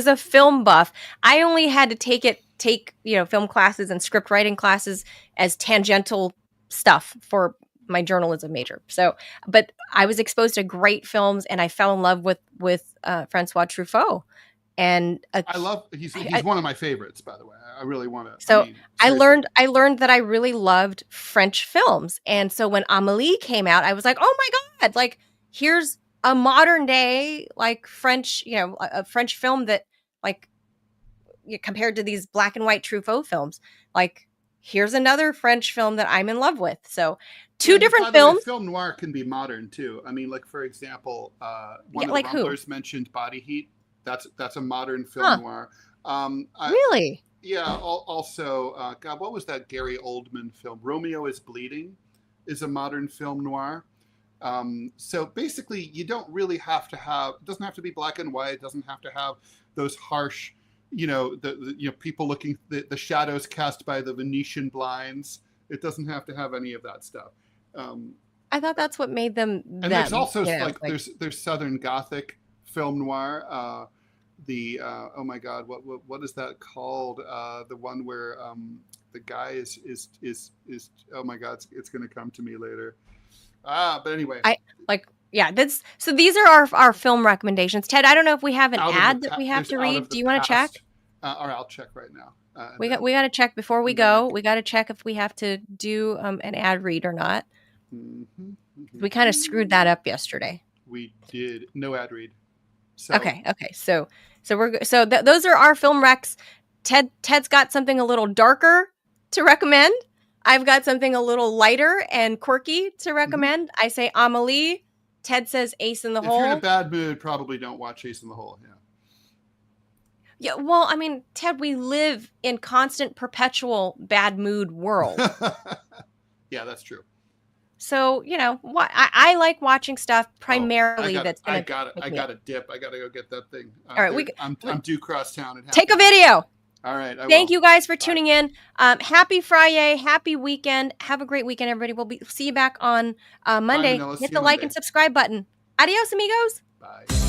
a film buff. I only had to take film classes and script writing classes as tangential stuff for my journalism major. So, but I was exposed to great films, and I fell in love with Francois Truffaut. And he's one of my favorites, by the way. I really want to. So I learned that I really loved French films, and so when Amélie came out, I was like, oh my god! Here's a modern day, like French, a French film that, like, compared to these black and white Truffaut films, like, here's another French film that I'm in love with. So two different by the films. way, film noir can be modern too. I mean, like, for example, one of the like who? Rumblers mentioned Body Heat. That's a modern film noir. Really? Yeah. Also, God, what was that Gary Oldman film? Romeo is Bleeding is a modern film noir. So basically, you don't really have to have. It doesn't have to be black and white. It doesn't have to have those harsh, people looking the shadows cast by the Venetian blinds. It doesn't have to have any of that stuff. I thought that's what made them. And there's also there's Southern Gothic film noir. Oh my God, what is that called? The one where the guy is oh my God, it's going to come to me later. But anyway, so these are our film recommendations. Ted, I don't know if we have an ad that we have to read. Do you want to check? Or I'll check right now. We got to check before we go. We got to check if we have to do an ad read or not. Mm-hmm. We kind of screwed that up yesterday. We did no ad read. So. Okay. So those are our film recs. Ted's got something a little darker to recommend. I've got something a little lighter and quirky to recommend. Mm-hmm. I say Amelie. Ted says Ace in the Hole. If you're in a bad mood, probably don't watch Ace in the Hole. Yeah. Yeah, well, I mean, Ted, we live in constant, perpetual bad mood world. Yeah, that's true. So, I like watching stuff primarily that's going to. I got to dip. I got to go get that thing. All right, I'm due cross town. Take a video. All right. Thank you guys for tuning in. Happy Friday. Happy weekend. Have a great weekend, everybody. We'll see you back on Monday. Hit the like and subscribe button. Adios, amigos. Bye.